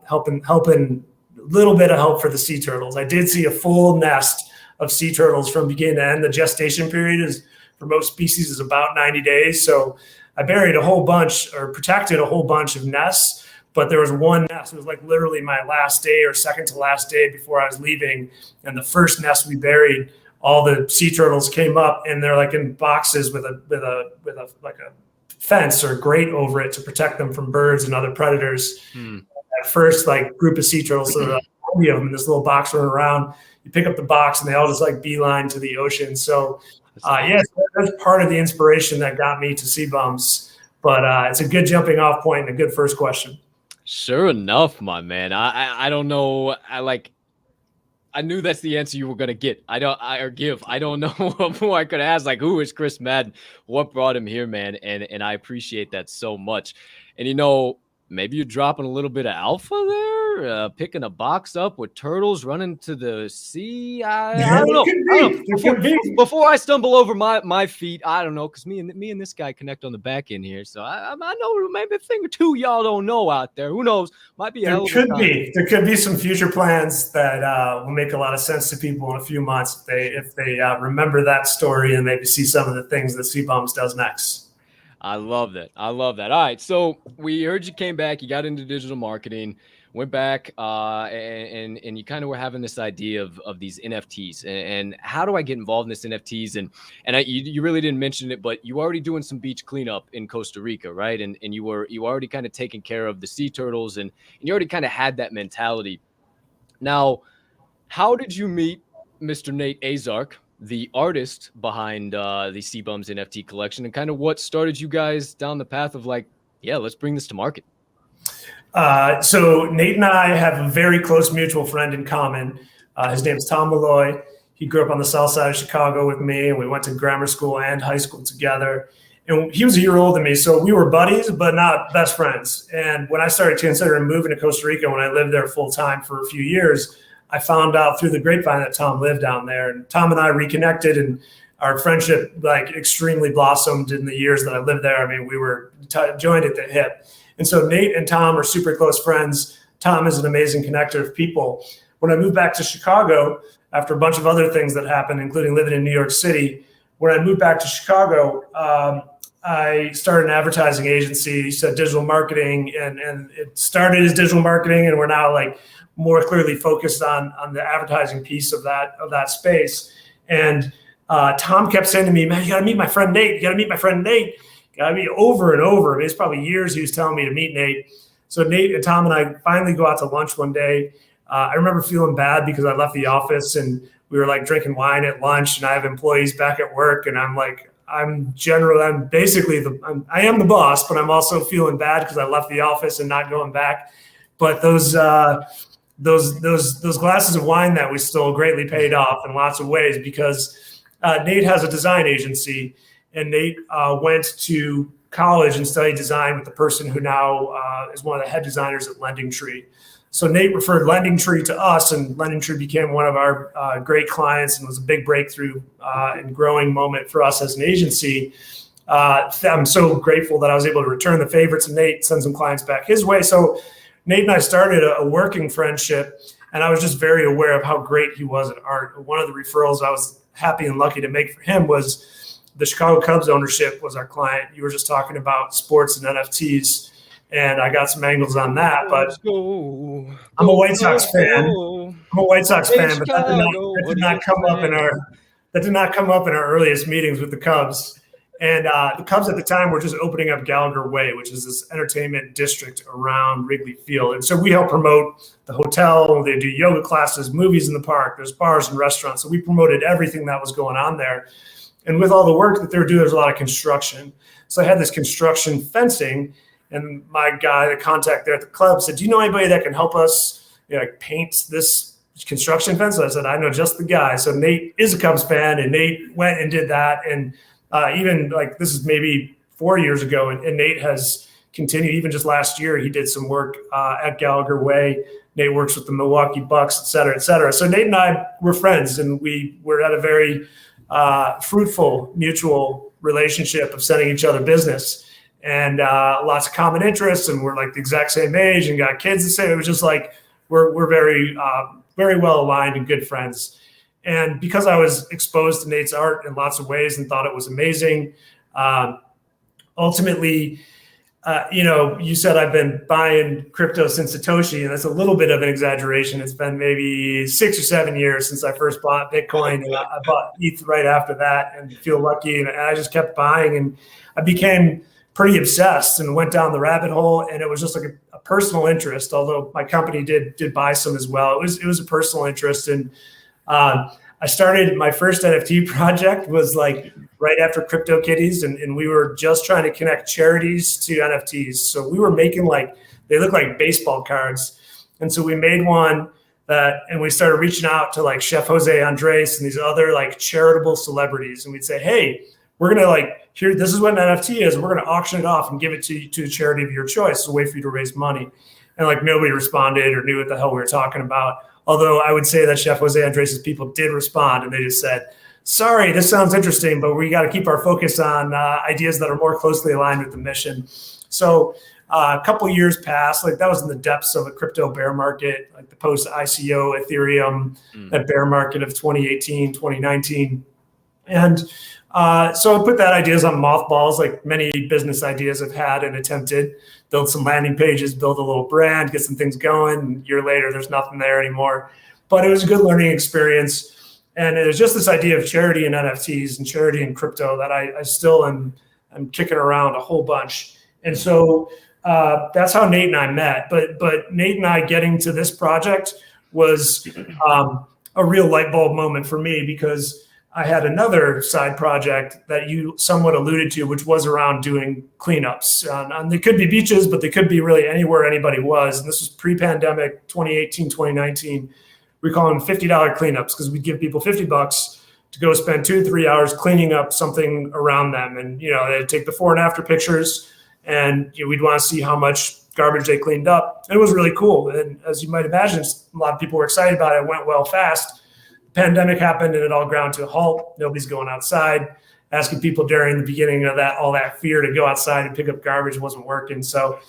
helping a little bit of help for the sea turtles. I did see a full nest of sea turtles from beginning to end. The gestation period is for most species is about 90 days. So I buried a whole bunch or protected a whole bunch of nests, but there was one nest. It was like literally my last day or second to last day before I was leaving. And the first nest we buried, all the sea turtles came up and they're like in boxes with a fence or grate over it to protect them from birds and other predators. That first like group of sea turtles, so there were 20 of them in this little box running around. You pick up the box and they all just like beeline to the ocean. So yes, that's part of the inspiration that got me to Seabums. But it's a good jumping off point and a good first question. Sure enough, my man. I don't know. I knew that's the answer you were gonna get. I don't know what more I could ask. Like, who is Chris Madden? What brought him here, man? And I appreciate that so much. And maybe you're dropping a little bit of alpha there, picking a box up with turtles running to the sea. I don't know. Before I stumble over my feet, I don't know, because me and this guy connect on the back end here. So I know maybe a thing or two y'all don't know out there. Who knows? Might be there could be some future plans that will make a lot of sense to people in a few months if they remember that story and maybe see some of the things that Seabums does next. I love that. All right. So we heard you came back, you got into digital marketing, went back, and you kind of were having this idea of these NFTs and how do I get involved in this NFTs? And you really didn't mention it, but you were already doing some beach cleanup in Costa Rica, right? And you already kind of taking care of the sea turtles and you already kind of had that mentality. Now, how did you meet Mr. Nate Azark, the artist behind the Seabums NFT collection, and kind of what started you guys down the path of like, yeah, let's bring this to market? So Nate and I have a very close mutual friend in common. His name is Tom Malloy. He grew up on the south side of Chicago with me, and we went to grammar school and high school together. And he was a year older than me, so we were buddies, but not best friends. And when I started considering moving to Costa Rica, when I lived there full time for a few years, I found out through the grapevine that Tom lived down there, and Tom and I reconnected, and our friendship like extremely blossomed in the years that I lived there. I mean, we were joined at the hip. And so Nate and Tom are super close friends. Tom is an amazing connector of people. When I moved back to Chicago, after a bunch of other things that happened, including living in New York City, when I moved back to Chicago, I started an advertising agency, said digital marketing, and it started as digital marketing, and we're now like more clearly focused on the advertising piece of that space. And Tom kept saying to me, man, you got to meet my friend Nate. You got to meet my friend Nate. Got to meet over and over. I mean, it's probably years he was telling me to meet Nate. So Nate and Tom and I finally go out to lunch one day. I remember feeling bad because I left the office and we were like drinking wine at lunch, and I have employees back at work, and I'm like, I am the boss, but I'm also feeling bad because I left the office and not going back. But those glasses of wine that we stole greatly paid off in lots of ways, because Nate has a design agency, and Nate went to college and studied design with the person who now is one of the head designers at LendingTree. So Nate referred LendingTree to us, and LendingTree became one of our great clients and was a big breakthrough and growing moment for us as an agency. I'm so grateful that I was able to return the favor to Nate, send some clients back his way. So Nate and I started a working friendship, and I was just very aware of how great he was at art. One of the referrals I was happy and lucky to make for him was the Chicago Cubs ownership was our client. You were just talking about sports and NFTs, and I got some angles on that. But I'm a White Sox fan. But that did not come up in our earliest meetings with the Cubs. And the Cubs at the time were just opening up Gallagher Way, which is this entertainment district around Wrigley Field. And so we help promote the hotel. They do yoga classes, movies in the park. There's bars and restaurants. So we promoted everything that was going on there. And with all the work that they were doing, there's a lot of construction. So I had this construction fencing, and my guy, the contact there at the club, said, do you know anybody that can help us paint this construction fence? So I said, I know just the guy. So Nate is a Cubs fan, and Nate went and did that. And even like this is maybe 4 years ago, and Nate has continued. Even just last year, he did some work at Gallagher Way. Nate works with the Milwaukee Bucks, et cetera, et cetera. So Nate and I were friends, and we were at a very fruitful mutual relationship of sending each other business, and lots of common interests, and we're like the exact same age and got kids the same. It was just like we're very very well aligned and good friends. And because I was exposed to Nate's art in lots of ways and thought it was amazing, ultimately, you said I've been buying crypto since Satoshi, and that's a little bit of an exaggeration. It's been maybe 6 or 7 years since I first bought Bitcoin, and I bought ETH right after that and feel lucky. And I just kept buying, and I became pretty obsessed and went down the rabbit hole. And it was just like a personal interest, although my company did buy some as well. It was a personal interest. And I started my first NFT project was like right after CryptoKitties, and we were just trying to connect charities to NFTs. So we were making they look like baseball cards. And so we made one and we started reaching out to like Chef Jose Andres and these other like charitable celebrities. And we'd say, hey, we're going to this is what an NFT is. We're going to auction it off and give it to a charity of your choice. It's a way for you to raise money. And like nobody responded or knew what the hell we were talking about. Although I would say that Chef Jose Andres' people did respond, and they just said, sorry, this sounds interesting, but we got to keep our focus on ideas that are more closely aligned with the mission. So a couple of years passed, like that was in the depths of a crypto bear market, like the post-ICO Ethereum, that bear market of 2018, 2019. And so I put that ideas on mothballs, like many business ideas I've had and attempted. Build some landing pages, build a little brand, get some things going. And a year later, there's nothing there anymore. But it was a good learning experience. And it was just this idea of charity and NFTs and charity and crypto that I still am kicking around a whole bunch. And so that's how Nate and I met. But Nate and I getting to this project was a real light bulb moment for me, because I had another side project that you somewhat alluded to, which was around doing cleanups. And they could be beaches, but they could be really anywhere anybody was. And this was pre-pandemic, 2018, 2019. We call them $50 cleanups because we'd give people $50 to go spend 2 to 3 hours cleaning up something around them. And, they'd take the before and after pictures, and we'd want to see how much garbage they cleaned up. And it was really cool. And as you might imagine, a lot of people were excited about it. It went well fast. Pandemic happened and it all ground to a halt. Nobody's going outside. Asking people during the beginning of that, all that fear to go outside and pick up garbage wasn't working. So,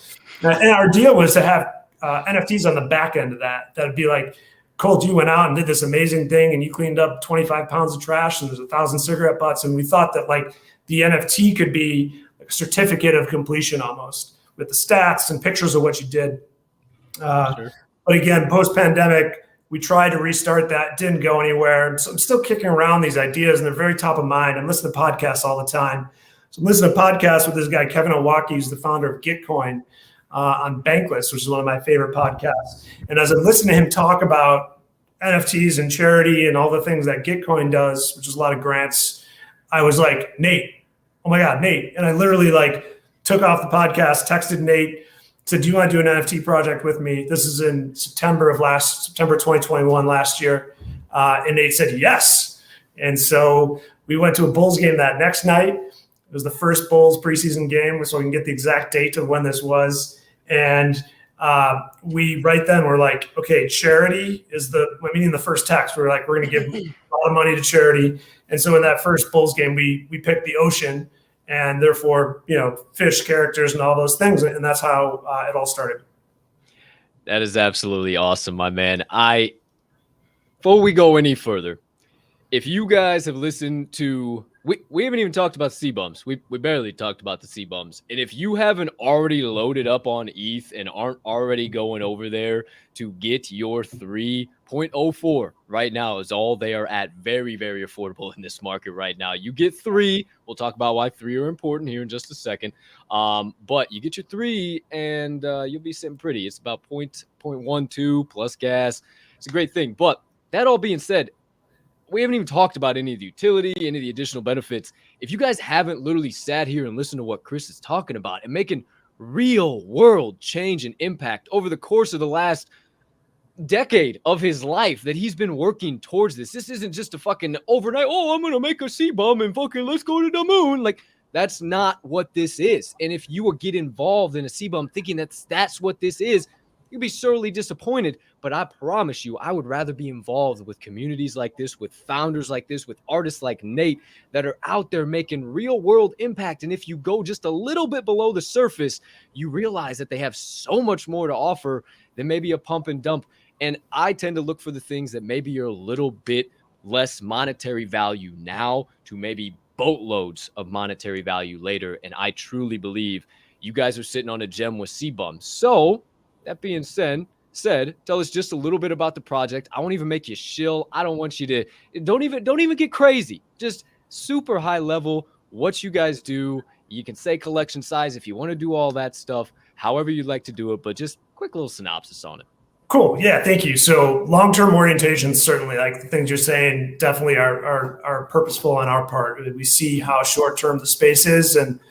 and our deal was to have NFTs on the back end of that. That'd be like, Colt, you went out and did this amazing thing and you cleaned up 25 pounds of trash and there's 1,000 cigarette butts. And we thought that like the NFT could be like a certificate of completion almost, with the stats and pictures of what you did. Sure. But again, post-pandemic, we tried to restart that, didn't go anywhere. So I'm still kicking around these ideas, and they're very top of mind. I'm listening to podcasts all the time. So I'm listening to podcasts with this guy, Kevin Owocki, who's the founder of Gitcoin, on Bankless, which is one of my favorite podcasts. And as I'm listening to him talk about NFTs and charity and all the things that Gitcoin does, which is a lot of grants, I was like, Nate, oh my God, Nate. And I literally took off the podcast, texted Nate, said, do you want to do an NFT project with me? This is in September 2021 last year. And Nate said, yes. And so we went to a Bulls game that next night. It was the first Bulls preseason game, so we can get the exact date of when this was. And we right then were like, okay, charity is meaning the first text. We were like, we're going to give a lot of money to charity. And so in that first Bulls game, we picked the ocean, and therefore, fish characters and all those things. And that's how it all started. That is absolutely awesome, my man. Before we go any further, if you guys have listened to, we haven't even talked about Seabums. We barely talked about the Seabums. And if you haven't already loaded up on ETH and aren't already going over there to get your 3.04 right now, is all they are at. Very, very affordable in this market right now. You get 3. We'll talk about why 3 are important here in just a second. But you get your 3 and you'll be sitting pretty. It's about 0.12 plus gas. It's a great thing. But that all being said, we haven't even talked about any of the utility, any of the additional benefits. If you guys haven't literally sat here and listened to what Chris is talking about and making real world change and impact over the course of the last decade of his life that he's been working towards this. This isn't just a fucking overnight, I'm going to make a Seabum and fucking let's go to the moon. Like, that's not what this is. And if you would get involved in a Seabum thinking that's what this is, you'd be sorely disappointed. But I promise you, I would rather be involved with communities like this, with founders like this, with artists like Nate that are out there making real world impact. And if you go just a little bit below the surface, you realize that they have so much more to offer than maybe a pump and dump. And I tend to look for the things that maybe are a little bit less monetary value now to maybe boatloads of monetary value later. And I truly believe you guys are sitting on a gem with Seabums. So that being said, tell us just a little bit about the project. I won't even make you shill. I don't want you to, don't even get crazy. Just super high level, what you guys do. You can say collection size if you want to do all that stuff, however you'd like to do it, but just quick little synopsis on it. Cool. Yeah, thank you. So long-term orientations, certainly, like the things you're saying, definitely are purposeful on our part. We see how short-term the space is, and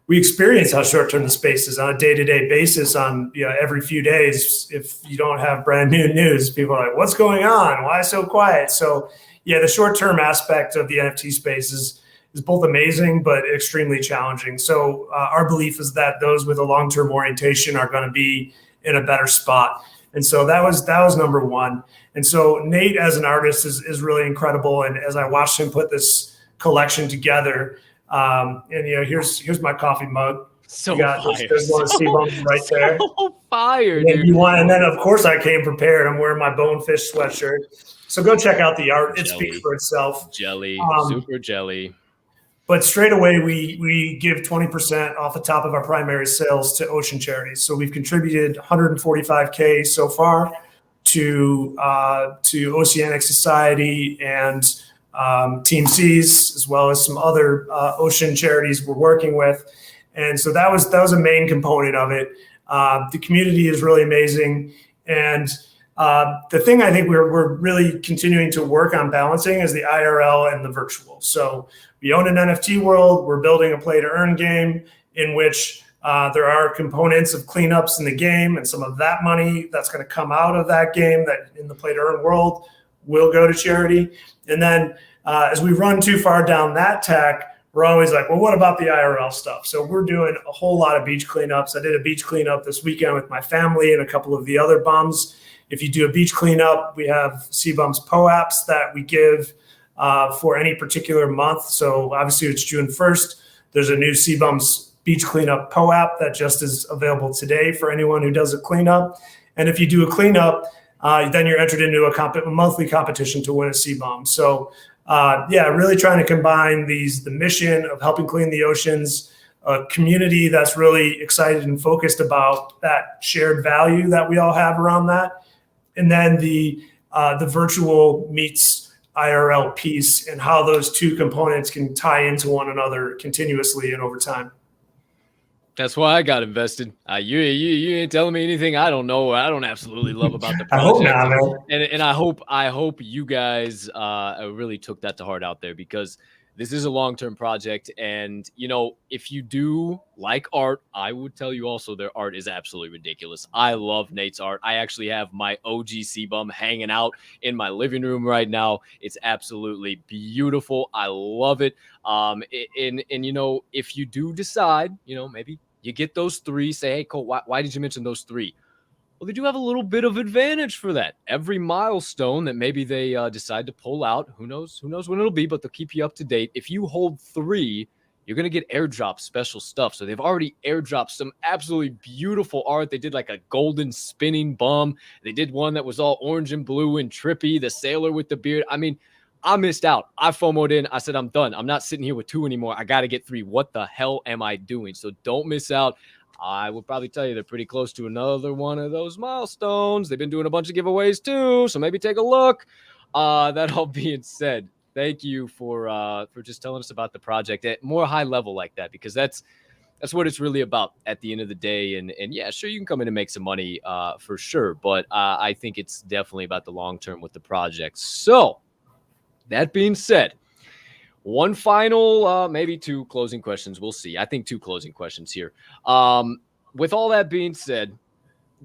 we experience how short-term the space is on a day-to-day basis. On every few days, if you don't have brand new news, people are like, "What's going on? Why so quiet?" So, yeah, the short-term aspect of the NFT space is both amazing but extremely challenging. So, our belief is that those with a long-term orientation are going to be in a better spot. And so that was number one. And so Nate as an artist is really incredible. And as I watched him put this collection together, and here's my coffee mug. So there's one Seabums right there. So fire, and dude. And then of course I came prepared. I'm wearing my Bonefish sweatshirt. So go check out the art. It speaks for itself. Jelly, super jelly. But straight away, we give 20% off the top of our primary sales to ocean charities. So we've contributed $145K so far to Oceanic Society and Team Seas, as well as some other ocean charities we're working with. And so that was a main component of it. The community is really amazing. And the thing I think we're really continuing to work on balancing is the IRL and the virtual. So we own an NFT world. We're building a play to earn game in which there are components of cleanups in the game, and some of that money that's going to come out of that game that in the play to earn world will go to charity. And then as we run too far down that tack, we're always like, well, what about the IRL stuff? So we're doing a whole lot of beach cleanups. I did a beach cleanup this weekend with my family and a couple of the other bums. If you do a beach cleanup, we have Seabums POAPs that we give for any particular month. So obviously it's June 1st. There's a new Seabums beach cleanup POAP that just is available today for anyone who does a cleanup. And if you do a cleanup, then you're entered into a monthly competition to win a Seabum. So really trying to combine the mission of helping clean the oceans, a community that's really excited and focused about that shared value that we all have around that. And then the virtual meets IRL piece and how those two components can tie into one another continuously and over time. That's why I got invested. You ain't telling me anything I don't know. I don't absolutely love about the project. I hope not, man. And I hope you guys really took that to heart out there, because this is a long-term project. And, if you do like art, I would tell you also their art is absolutely ridiculous. I love Nate's art. I actually have my OG Seabum hanging out in my living room right now. It's absolutely beautiful. I love it. And if you do decide, maybe you get those three, say, hey, Colt, why did you mention those three? Well, they do have a little bit of advantage for that. Every milestone that maybe they decide to pull out, who knows when it'll be, but they'll keep you up to date. If you hold three, you're going to get airdrop special stuff. So they've already airdropped some absolutely beautiful art. They did like a golden spinning bum. They did one that was all orange and blue and trippy, the sailor with the beard. I mean, I missed out. I FOMO'd in. I said, I'm done. I'm not sitting here with two anymore. I got to get three. What the hell am I doing? So don't miss out. I would probably tell you they're pretty close to another one of those milestones. They've been doing a bunch of giveaways too, so maybe take a look. That all being said, thank you for just telling us about the project at more high level like that, because that's what it's really about at the end of the day. And yeah, sure, you can come in and make some money for sure, but I think it's definitely about the long term with the project. So that being said, one final, maybe two closing questions. We'll see. I think two closing questions here. With all that being said,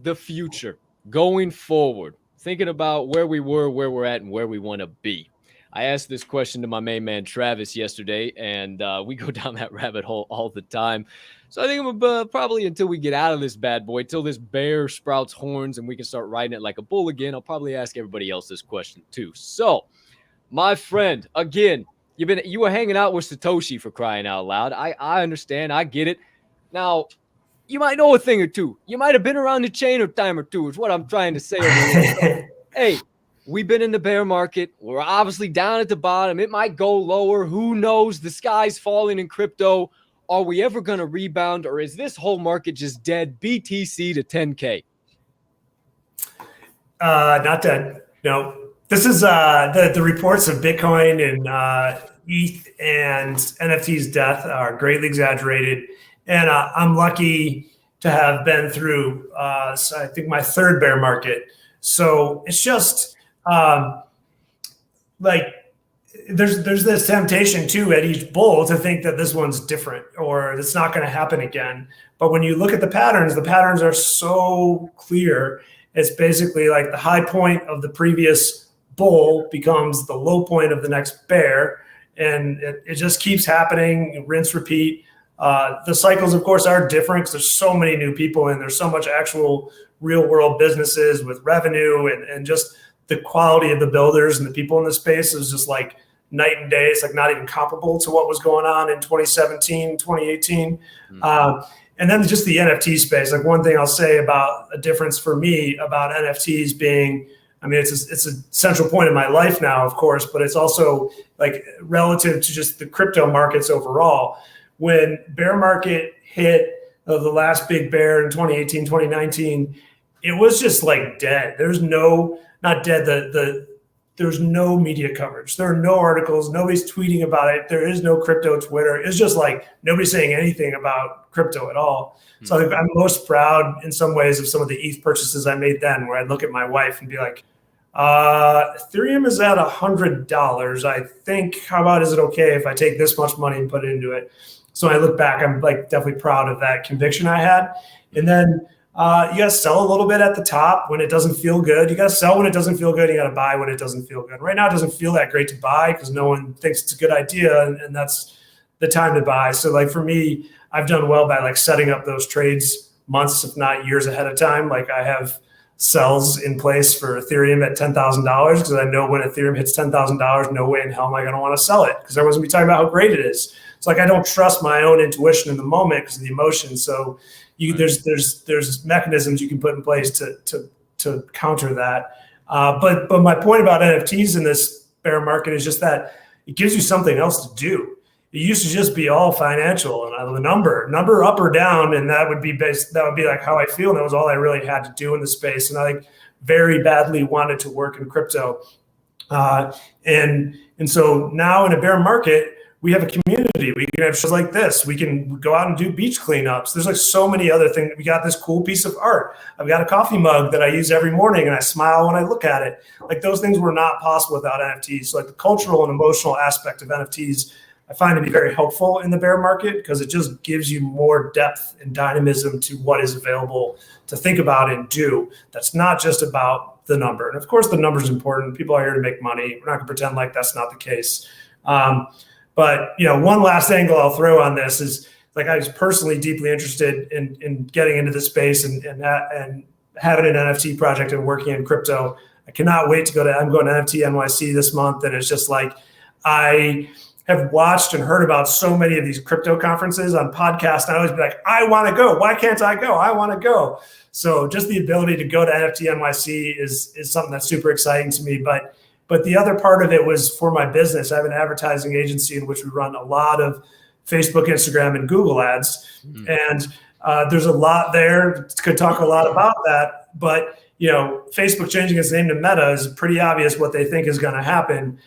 the future going forward, thinking about where we were, where we're at, and where we want to be. I asked this question to my main man, Travis, yesterday, and we go down that rabbit hole all the time. So I think I'm probably until we get out of this bad boy, till this bear sprouts horns and we can start riding it like a bull again, I'll probably ask everybody else this question too. So, my friend, again, you were hanging out with Satoshi, for crying out loud. I understand. I get it. Now, you might know a thing or two. You might have been around the chain a time or two, is what I'm trying to say. Hey, we've been in the bear market. We're obviously down at the bottom. It might go lower. Who knows? The sky's falling in crypto. Are we ever going to rebound, or is this whole market just dead? BTC to 10K. Not dead. No. This is the reports of Bitcoin and ETH and NFT's death are greatly exaggerated. And I'm lucky to have been through, I think, my third bear market. So it's just like there's this temptation too at each bull to think that this one's different or it's not going to happen again. But when you look at the patterns are so clear. It's basically like the high point of the previous bull becomes the low point of the next bear. And it just keeps happening, rinse, repeat. The cycles, of course, are different because there's so many new people and there's so much actual real world businesses with revenue and just the quality of the builders and the people in the space is just like night and day. It's like not even comparable to what was going on in 2017, 2018. And then just the NFT space. Like one thing I'll say about a difference for me about NFTs being, I mean, it's a central point in my life now, of course, but it's also like relative to just the crypto markets overall. When bear market hit the last big bear in 2018, 2019, it was just like dead. There's no, not dead, there's no media coverage. There are no articles. Nobody's tweeting about it. There is no crypto Twitter. It's just like nobody's saying anything about crypto at all. So I think I'm most proud in some ways of some of the ETH purchases I made then, where I'd look at my wife and be like, Ethereum is at $100. I think, how about, is it okay if I take this much money and put it into it? So when I look back, I'm like definitely proud of that conviction I had. And then you got to sell a little bit at the top when it doesn't feel good. You got to sell when it doesn't feel good. You got to buy when it doesn't feel good. Right now, it doesn't feel that great to buy because no one thinks it's a good idea, and that's the time to buy. So like for me, I've done well by like setting up those trades months, if not years ahead of time. Like I have sells in place for Ethereum at $10,000 because I know when Ethereum hits $10,000, no way in hell am I going to want to sell it because everyone's going to be talking about how great it is. It's like I don't trust my own intuition in the moment because of the emotion. So there's mechanisms you can put in place to counter that. But my point about NFTs in this bear market is just that it gives you something else to do. It used to just be all financial and the number up or down, and that would be like how I feel. And that was all I really had to do in the space. And I like very badly wanted to work in crypto. And so now in a bear market, we have a community. We can have shows like this. We can go out and do beach cleanups. There's like so many other things. We got this cool piece of art. I've got a coffee mug that I use every morning and I smile when I look at it. Like those things were not possible without NFTs. So like the cultural and emotional aspect of NFTs, I find to be very helpful in the bear market because it just gives you more depth and dynamism to what is available to think about and do. That's not just about the number. And of course, the number is important. People are here to make money. We're not going to pretend like that's not the case. But one last angle I'll throw on this is like I was personally deeply interested in getting into the space and having an NFT project and working in crypto. I cannot wait to I'm going to NFT NYC this month, and it's just like I have watched and heard about so many of these crypto conferences on podcasts. And I always be like, I want to go. Why can't I go? I want to go. So just the ability to go to NFT NYC is something that's super exciting to me. But the other part of it was for my business. I have an advertising agency in which we run a lot of Facebook, Instagram, and Google ads. And there's a lot there. Could talk a lot about that. But Facebook changing its name to Meta is pretty obvious what they think is going to happen.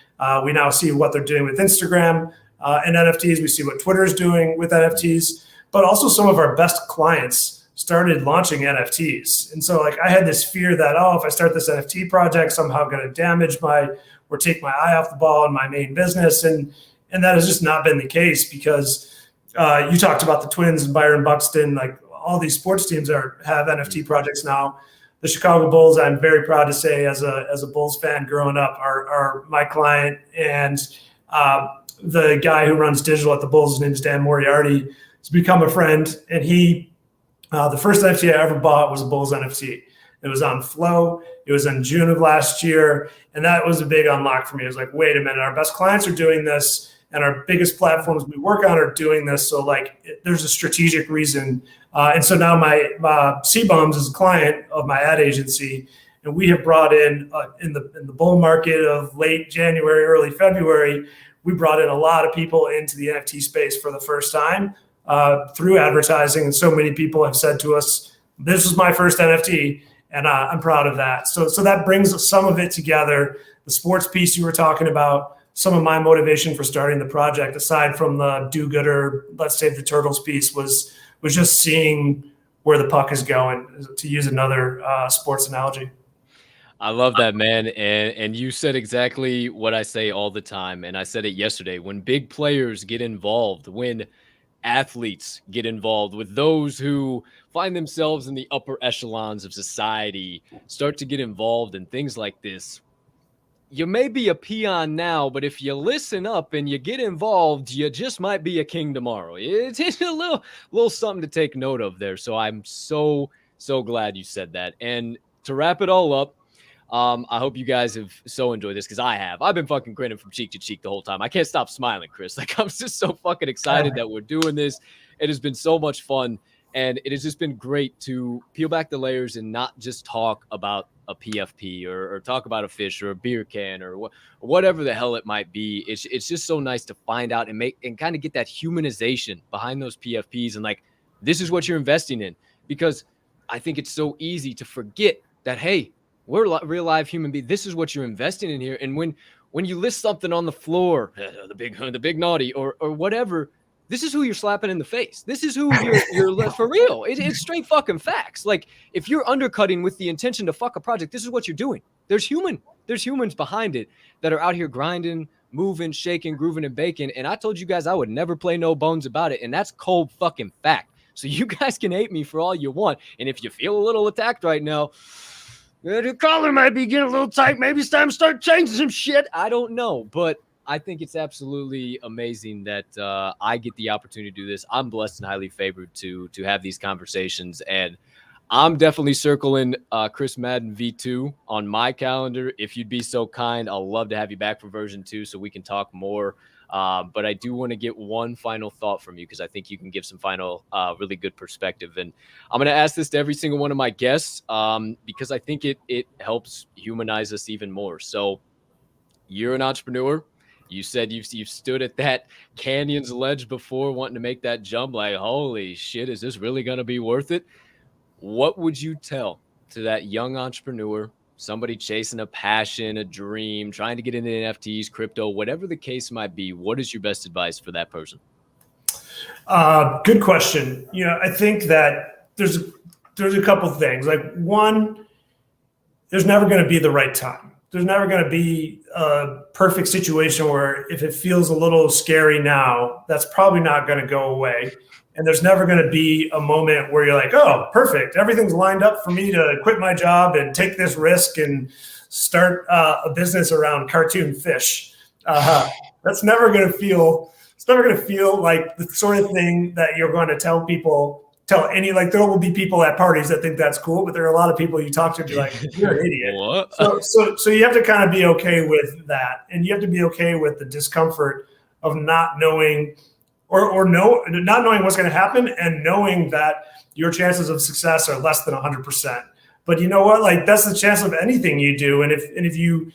We now see what they're doing with Instagram and NFTs. We see what Twitter is doing with NFTs. But also some of our best clients started launching NFTs. And so like I had this fear that, if I start this NFT project, somehow going to damage or take my eye off the ball in my main business. And that has just not been the case because you talked about the Twins and Byron Buxton, like all these sports teams have NFT projects now. The Chicago Bulls, I'm very proud to say as a Bulls fan growing up are my client. And the guy who runs digital at the Bulls, his name is Dan Moriarty, has become a friend. And the first NFT I ever bought was a Bulls NFT. It was on Flow. It was in June of last year. And that was a big unlock for me. It was like, wait a minute, our best clients are doing this and our biggest platforms we work on are doing this. So like there's a strategic reason. And so now my Seabums is a client of my ad agency. And we have brought in the bull market of late January, early February, we brought in a lot of people into the NFT space for the first time through advertising. And so many people have said to us, this was my first NFT, and I'm proud of that. So that brings some of it together. The sports piece you were talking about, some of my motivation for starting the project, aside from the do-gooder, let's save the turtles piece, was just seeing where the puck is going, to use another sports analogy. I love that, man. And you said exactly what I say all the time. And I said it yesterday. When big players get involved, when athletes get involved, with those who find themselves in the upper echelons of society, start to get involved in things like this, you may be a peon now, but if you listen up and you get involved, you just might be a king tomorrow. It's a little something to take note of there. So I'm so glad you said that. And to wrap it all up, I hope you guys have so enjoyed this, because I have. I've been fucking grinning from cheek to cheek the whole time. I can't stop smiling, Chris. Like, I'm just so fucking excited that we're doing this. It has been so much fun, and it has just been great to peel back the layers and not just talk about a PFP or talk about a fish or a beer can or whatever the hell it might be. It's just so nice to find out and kind of get that humanization behind those PFPs, and like, this is what you're investing in, because I think it's so easy to forget that, hey, we're real live human beings. This is what you're investing in here. And when you list something on the floor, the big naughty or whatever, this is who you're slapping in the face. This is who you're for real. It's straight fucking facts. Like, if you're undercutting with the intention to fuck a project, this is what you're doing. There's humans behind it that are out here grinding, moving, shaking, grooving, and baking. And I told you guys I would never play no bones about it. And that's cold fucking fact. So you guys can hate me for all you want. And if you feel a little attacked right now, your collar might be getting a little tight. Maybe it's time to start changing some shit. I don't know. But I think it's absolutely amazing that I get the opportunity to do this. I'm blessed and highly favored to have these conversations. And I'm definitely circling Chris Madden V2 on my calendar. If you'd be so kind, I'll love to have you back for version 2 so we can talk more. But I do want to get one final thought from you, because I think you can give some final really good perspective. And I'm going to ask this to every single one of my guests because I think it helps humanize us even more. So you're an entrepreneur. You said you've stood at that canyon's ledge before, wanting to make that jump, like, holy shit, is this really going to be worth it? What would you tell to that young entrepreneur, somebody chasing a passion, a dream, trying to get into NFTs, crypto, whatever the case might be? What is your best advice for that person? Good question. I think that there's a couple of things. Like, one, there's never going to be the right time. There's never going to be a perfect situation where, if it feels a little scary now, that's probably not going to go away. And there's never going to be a moment where you're like, oh, perfect, everything's lined up for me to quit my job and take this risk and start a business around cartoon fish. That's never going to feel. It's never going to feel like the sort of thing that you're going to tell any, like, there will be people at parties that think that's cool, but there are a lot of people you talk to be like, you're an idiot. What? So you have to kind of be okay with that. And you have to be okay with the discomfort of not knowing not knowing what's going to happen, and knowing that your chances of success are less than 100%. But you know what? Like, that's the chance of anything you do. And if you,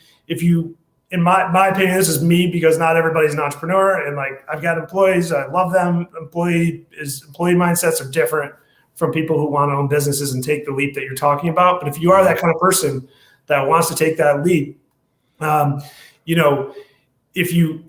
in my opinion, this is me, because not everybody's an entrepreneur, and like, I've got employees, I love them. Employee mindsets are different from people who want to own businesses and take the leap that you're talking about. But if you are that kind of person that wants to take that leap, if you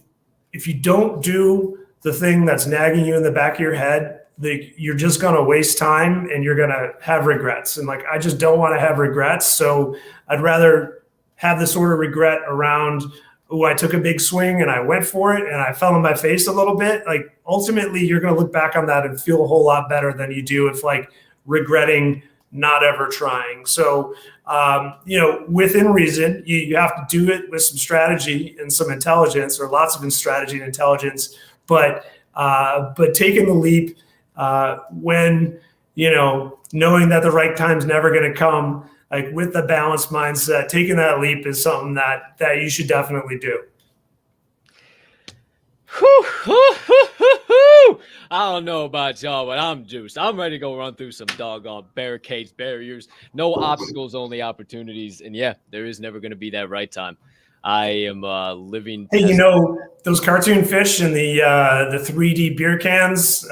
don't do the thing that's nagging you in the back of your head, you're just going to waste time and you're going to have regrets. And like, I just don't want to have regrets. So I'd rather have this sort of regret around, oh, I took a big swing and I went for it and I fell on my face a little bit. Like, ultimately, you're going to look back on that and feel a whole lot better than you do if, like, regretting not ever trying. So, within reason, you have to do it with some strategy and some intelligence, or lots of strategy and intelligence. But taking the leap when, knowing that the right time's never going to come, like, with the balanced mindset, taking that leap is something that you should definitely do. Woo! I don't know about y'all, but I'm juiced. I'm ready to go run through some doggone barricades, barriers, no obstacles, only opportunities. And yeah, there is never going to be that right time. I am living. Hey, you know, those cartoon fish and the 3D beer cans,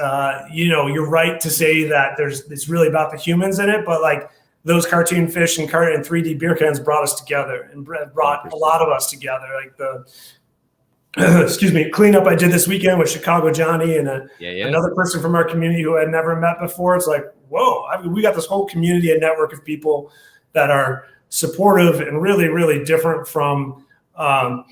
you know, you're right to say that it's really about the humans in it, but like those cartoon fish and 3D beer cans brought us together and brought a lot of us together. Like the excuse me, cleanup I did this weekend with Chicago Johnny and another person from our community who I'd never met before. It's like, whoa, I mean, we got this whole community and network of people that are supportive and really, really different from my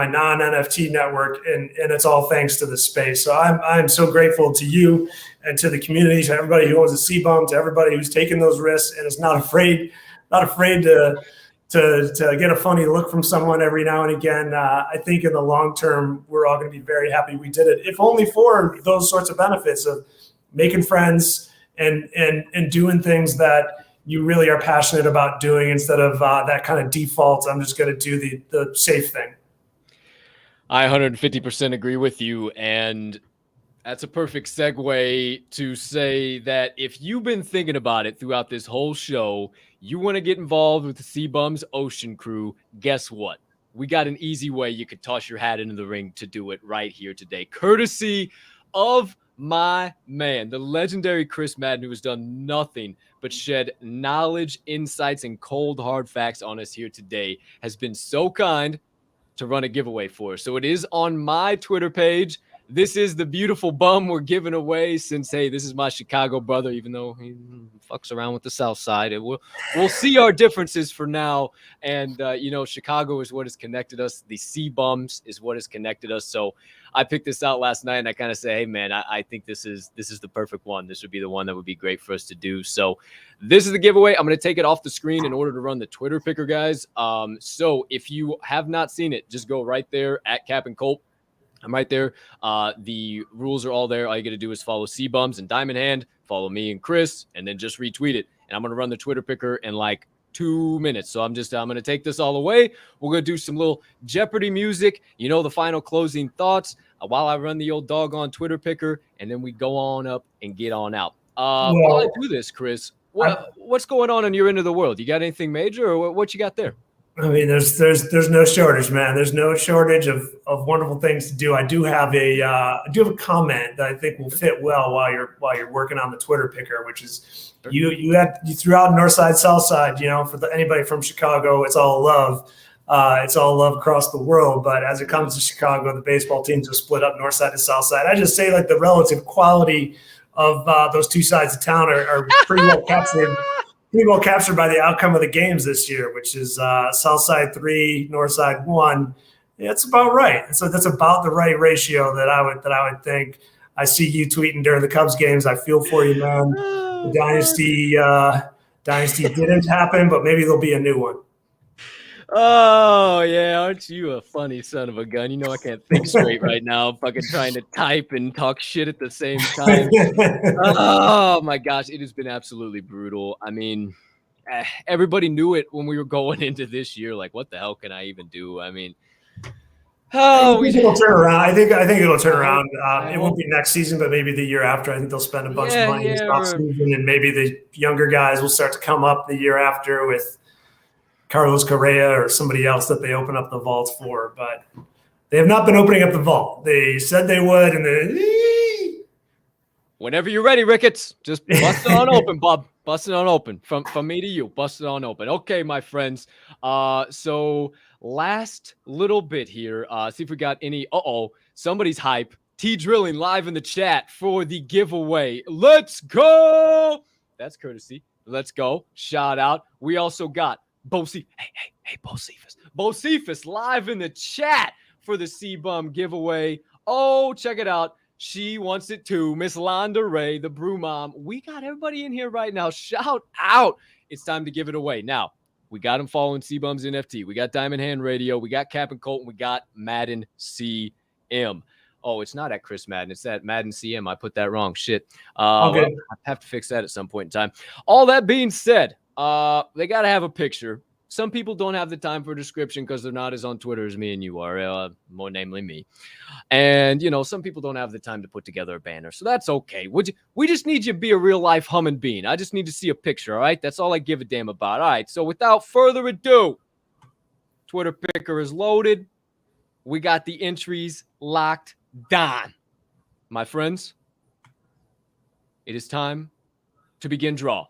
non-NFT network, and it's all thanks to the space. So I'm so grateful to you and to the community, to everybody who owns a Seabum, to everybody who's taken those risks and is not afraid to get a funny look from someone every now and again. I think in the long term, we're all going to be very happy we did it, if only for those sorts of benefits of making friends and doing things that you really are passionate about doing instead of that kind of default, I'm just going to do the safe thing. I 150% agree with you. And that's a perfect segue to say that if you've been thinking about it throughout this whole show, you want to get involved with the Seabums Ocean Crew, guess what? We got an easy way you could toss your hat into the ring to do it right here today, courtesy of my man, the legendary Chris Madden, who has done nothing but shed knowledge, insights, and cold hard facts on us here today, has been so kind to run a giveaway for us. So it is on my Twitter page. This is the beautiful bum we're giving away, since, hey, this is my Chicago brother, even though he fucks around with the South Side. And we'll see our differences for now. And, you know, Chicago is what has connected us. The Seabums is what has connected us. So I picked this out last night, and I kind of say, hey, man, I think this is the perfect one. This would be the one that would be great for us to do. So this is the giveaway. I'm going to take it off the screen in order to run the Twitter picker, guys. So if you have not seen it, just go right there at Cappin Colt. I'm right there. The rules are all there. All you got to do is follow Seabums and Diamond Hand, follow me and Chris, and then just retweet it. And I'm going to run the Twitter picker in like 2 minutes. So I'm going to take this all away. We're going to do some little Jeopardy music, you know, the final closing thoughts while I run the old doggone Twitter picker, and then we go on up and get on out. While I do this, Chris, what's going on your end of the world? You got anything major, or what you got there? I mean, there's no shortage, man. There's no shortage of wonderful things to do. I do have a comment that I think will fit well while you're working on the Twitter picker, which is you threw out North Side, South Side. You know, for anybody from Chicago, it's all love. It's all love across the world. But as it comes to Chicago, the baseball teams are split up North Side and South Side. I just say like the relative quality of those two sides of town are pretty well captured. Pretty well captured by the outcome of the games this year, which is South Side 3, North Side 1. Yeah, it's about right. So that's about the right ratio that I would think. I see you tweeting during the Cubs games. I feel for you, man. The dynasty didn't happen, but maybe there'll be a new one. Oh, yeah. Aren't you a funny son of a gun? You know, I can't think straight right now. I'm fucking trying to type and talk shit at the same time. Oh, my gosh. It has been absolutely brutal. I mean, everybody knew it when we were going into this year. Like, what the hell can I even do? I mean, I think it'll turn around. I think it'll turn around. It won't be next season, but maybe the year after. I think they'll spend a bunch of money this offseason, and maybe the younger guys will start to come up the year after with Carlos Correa or somebody else that they open up the vaults for. But they have not been opening up the vault. They said they would, and then whenever you're ready, Ricketts, just bust it on open, Bob. Bust it on open. From me to you, bust it on open. Okay, my friends. So last little bit here. See if we got any. Somebody's hype. T Drilling live in the chat for the giveaway. Let's go. That's courtesy. Let's go. Shout out. We also got Bo Cephas. Hey, Bo Cephas. Bo Cephas live in the chat for the Seabum giveaway. Oh, check it out. She wants it too. Miss Londa Ray, the brew mom. We got everybody in here right now. Shout out. It's time to give it away. Now, we got them following Seabums NFT. We got Diamond Hand Radio. We got Cappin Colt. And we got Madden CM. Oh, it's not at Chris Madden. It's at Madden CM. I put that wrong. Shit. Okay. Well, I have to fix that at some point in time. All that being said, they got to have a picture Some people don't have the time for a description because they're not as on Twitter as me and you are, more namely me. And, you know, some people don't have the time to put together a banner. So that's okay. We just need you to be a real life humming bean. I just need to see a picture, all right? That's all I give a damn about. All right, so without further ado, Twitter picker is loaded. We got the entries locked down. My friends, it is time to begin draw.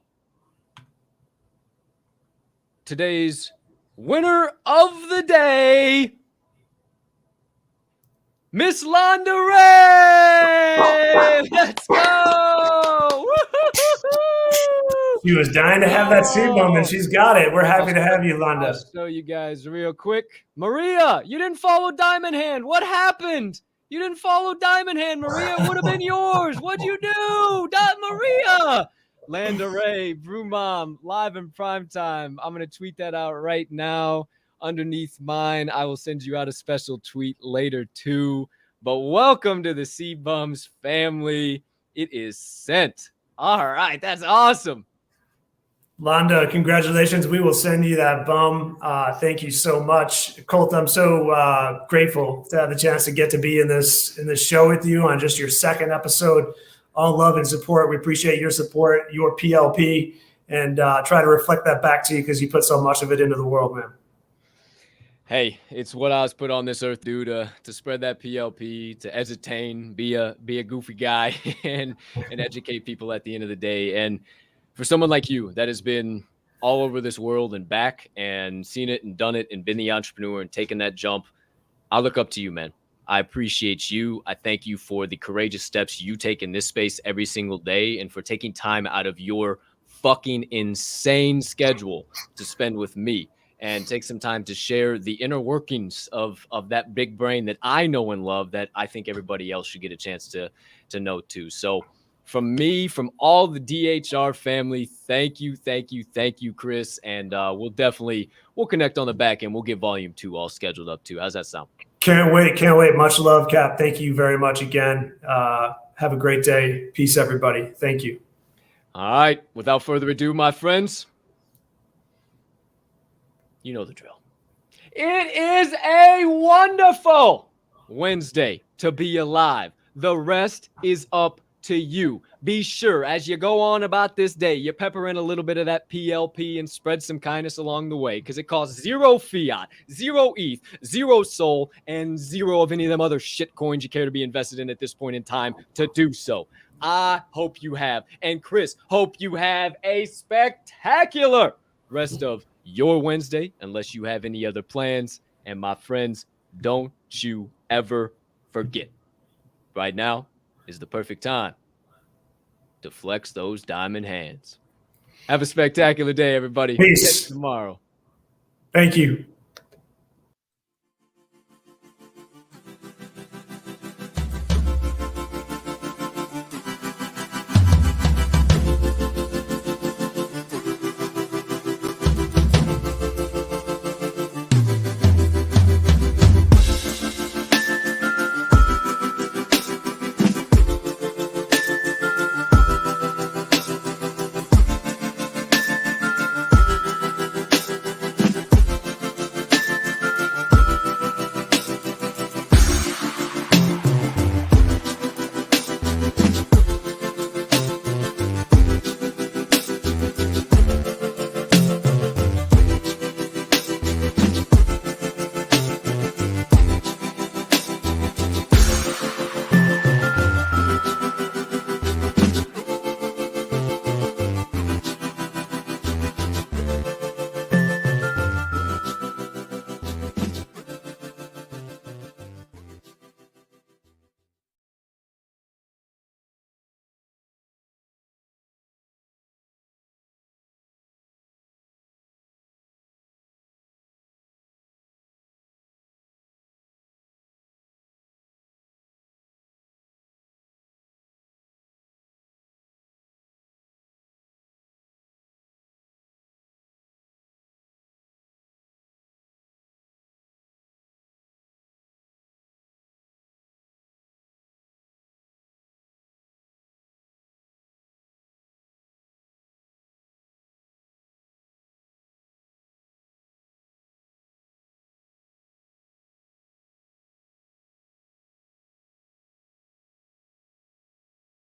Today's winner of the day, Miss Londa Ray. Let's go. She was dying to have that Seabums, and she's got it. We're happy to have you, Londa. I'll show you guys real quick. Maria, you didn't follow Diamond Hand. What happened? You didn't follow Diamond Hand, Maria. It would have been yours. What'd you do? Maria. Landa Ray, Brew Mom, live in prime time. I'm going to tweet that out right now underneath mine. I will send you out a special tweet later too. But welcome to the Seabums family. It is sent. All right, that's awesome. Londa, congratulations. We will send you that bum. Thank you so much. Colt, I'm so grateful to have the chance to get to be in this show with you on just your second episode. All love and support. We appreciate your support, your PLP, and try to reflect that back to you because you put so much of it into the world, man. Hey, it's what I was put on this earth, dude, to spread that PLP, to entertain, be a goofy guy, and educate people at the end of the day. And for someone like you that has been all over this world and back and seen it and done it and been the entrepreneur and taken that jump, I look up to you, man. I appreciate you. I thank you for the courageous steps you take in this space every single day and for taking time out of your fucking insane schedule to spend with me and take some time to share the inner workings of that big brain that I know and love that I think everybody else should get a chance to know too. So from me, from all the DHR family, thank you, Chris. And we'll connect on the back end. We'll get volume 2 all scheduled up too. How's that sound? Can't wait. Much love, Cap. Thank you very much again. Have a great day. Peace, everybody. Thank you. All right. Without further ado, my friends, you know the drill. It is a wonderful Wednesday to be alive. The rest is up to you. Be sure as you go on about this day, you pepper in a little bit of that PLP and spread some kindness along the way because it costs 0 fiat, 0 ETH, 0 SOL, and 0 of any of them other shit coins you care to be invested in at this point in time to do so. I hope you have, and Chris, hope you have a spectacular rest of your Wednesday, unless you have any other plans. And my friends, don't you ever forget, right now is the perfect time to flex those diamond hands. Have a spectacular day, everybody. Peace. Tomorrow. Thank you.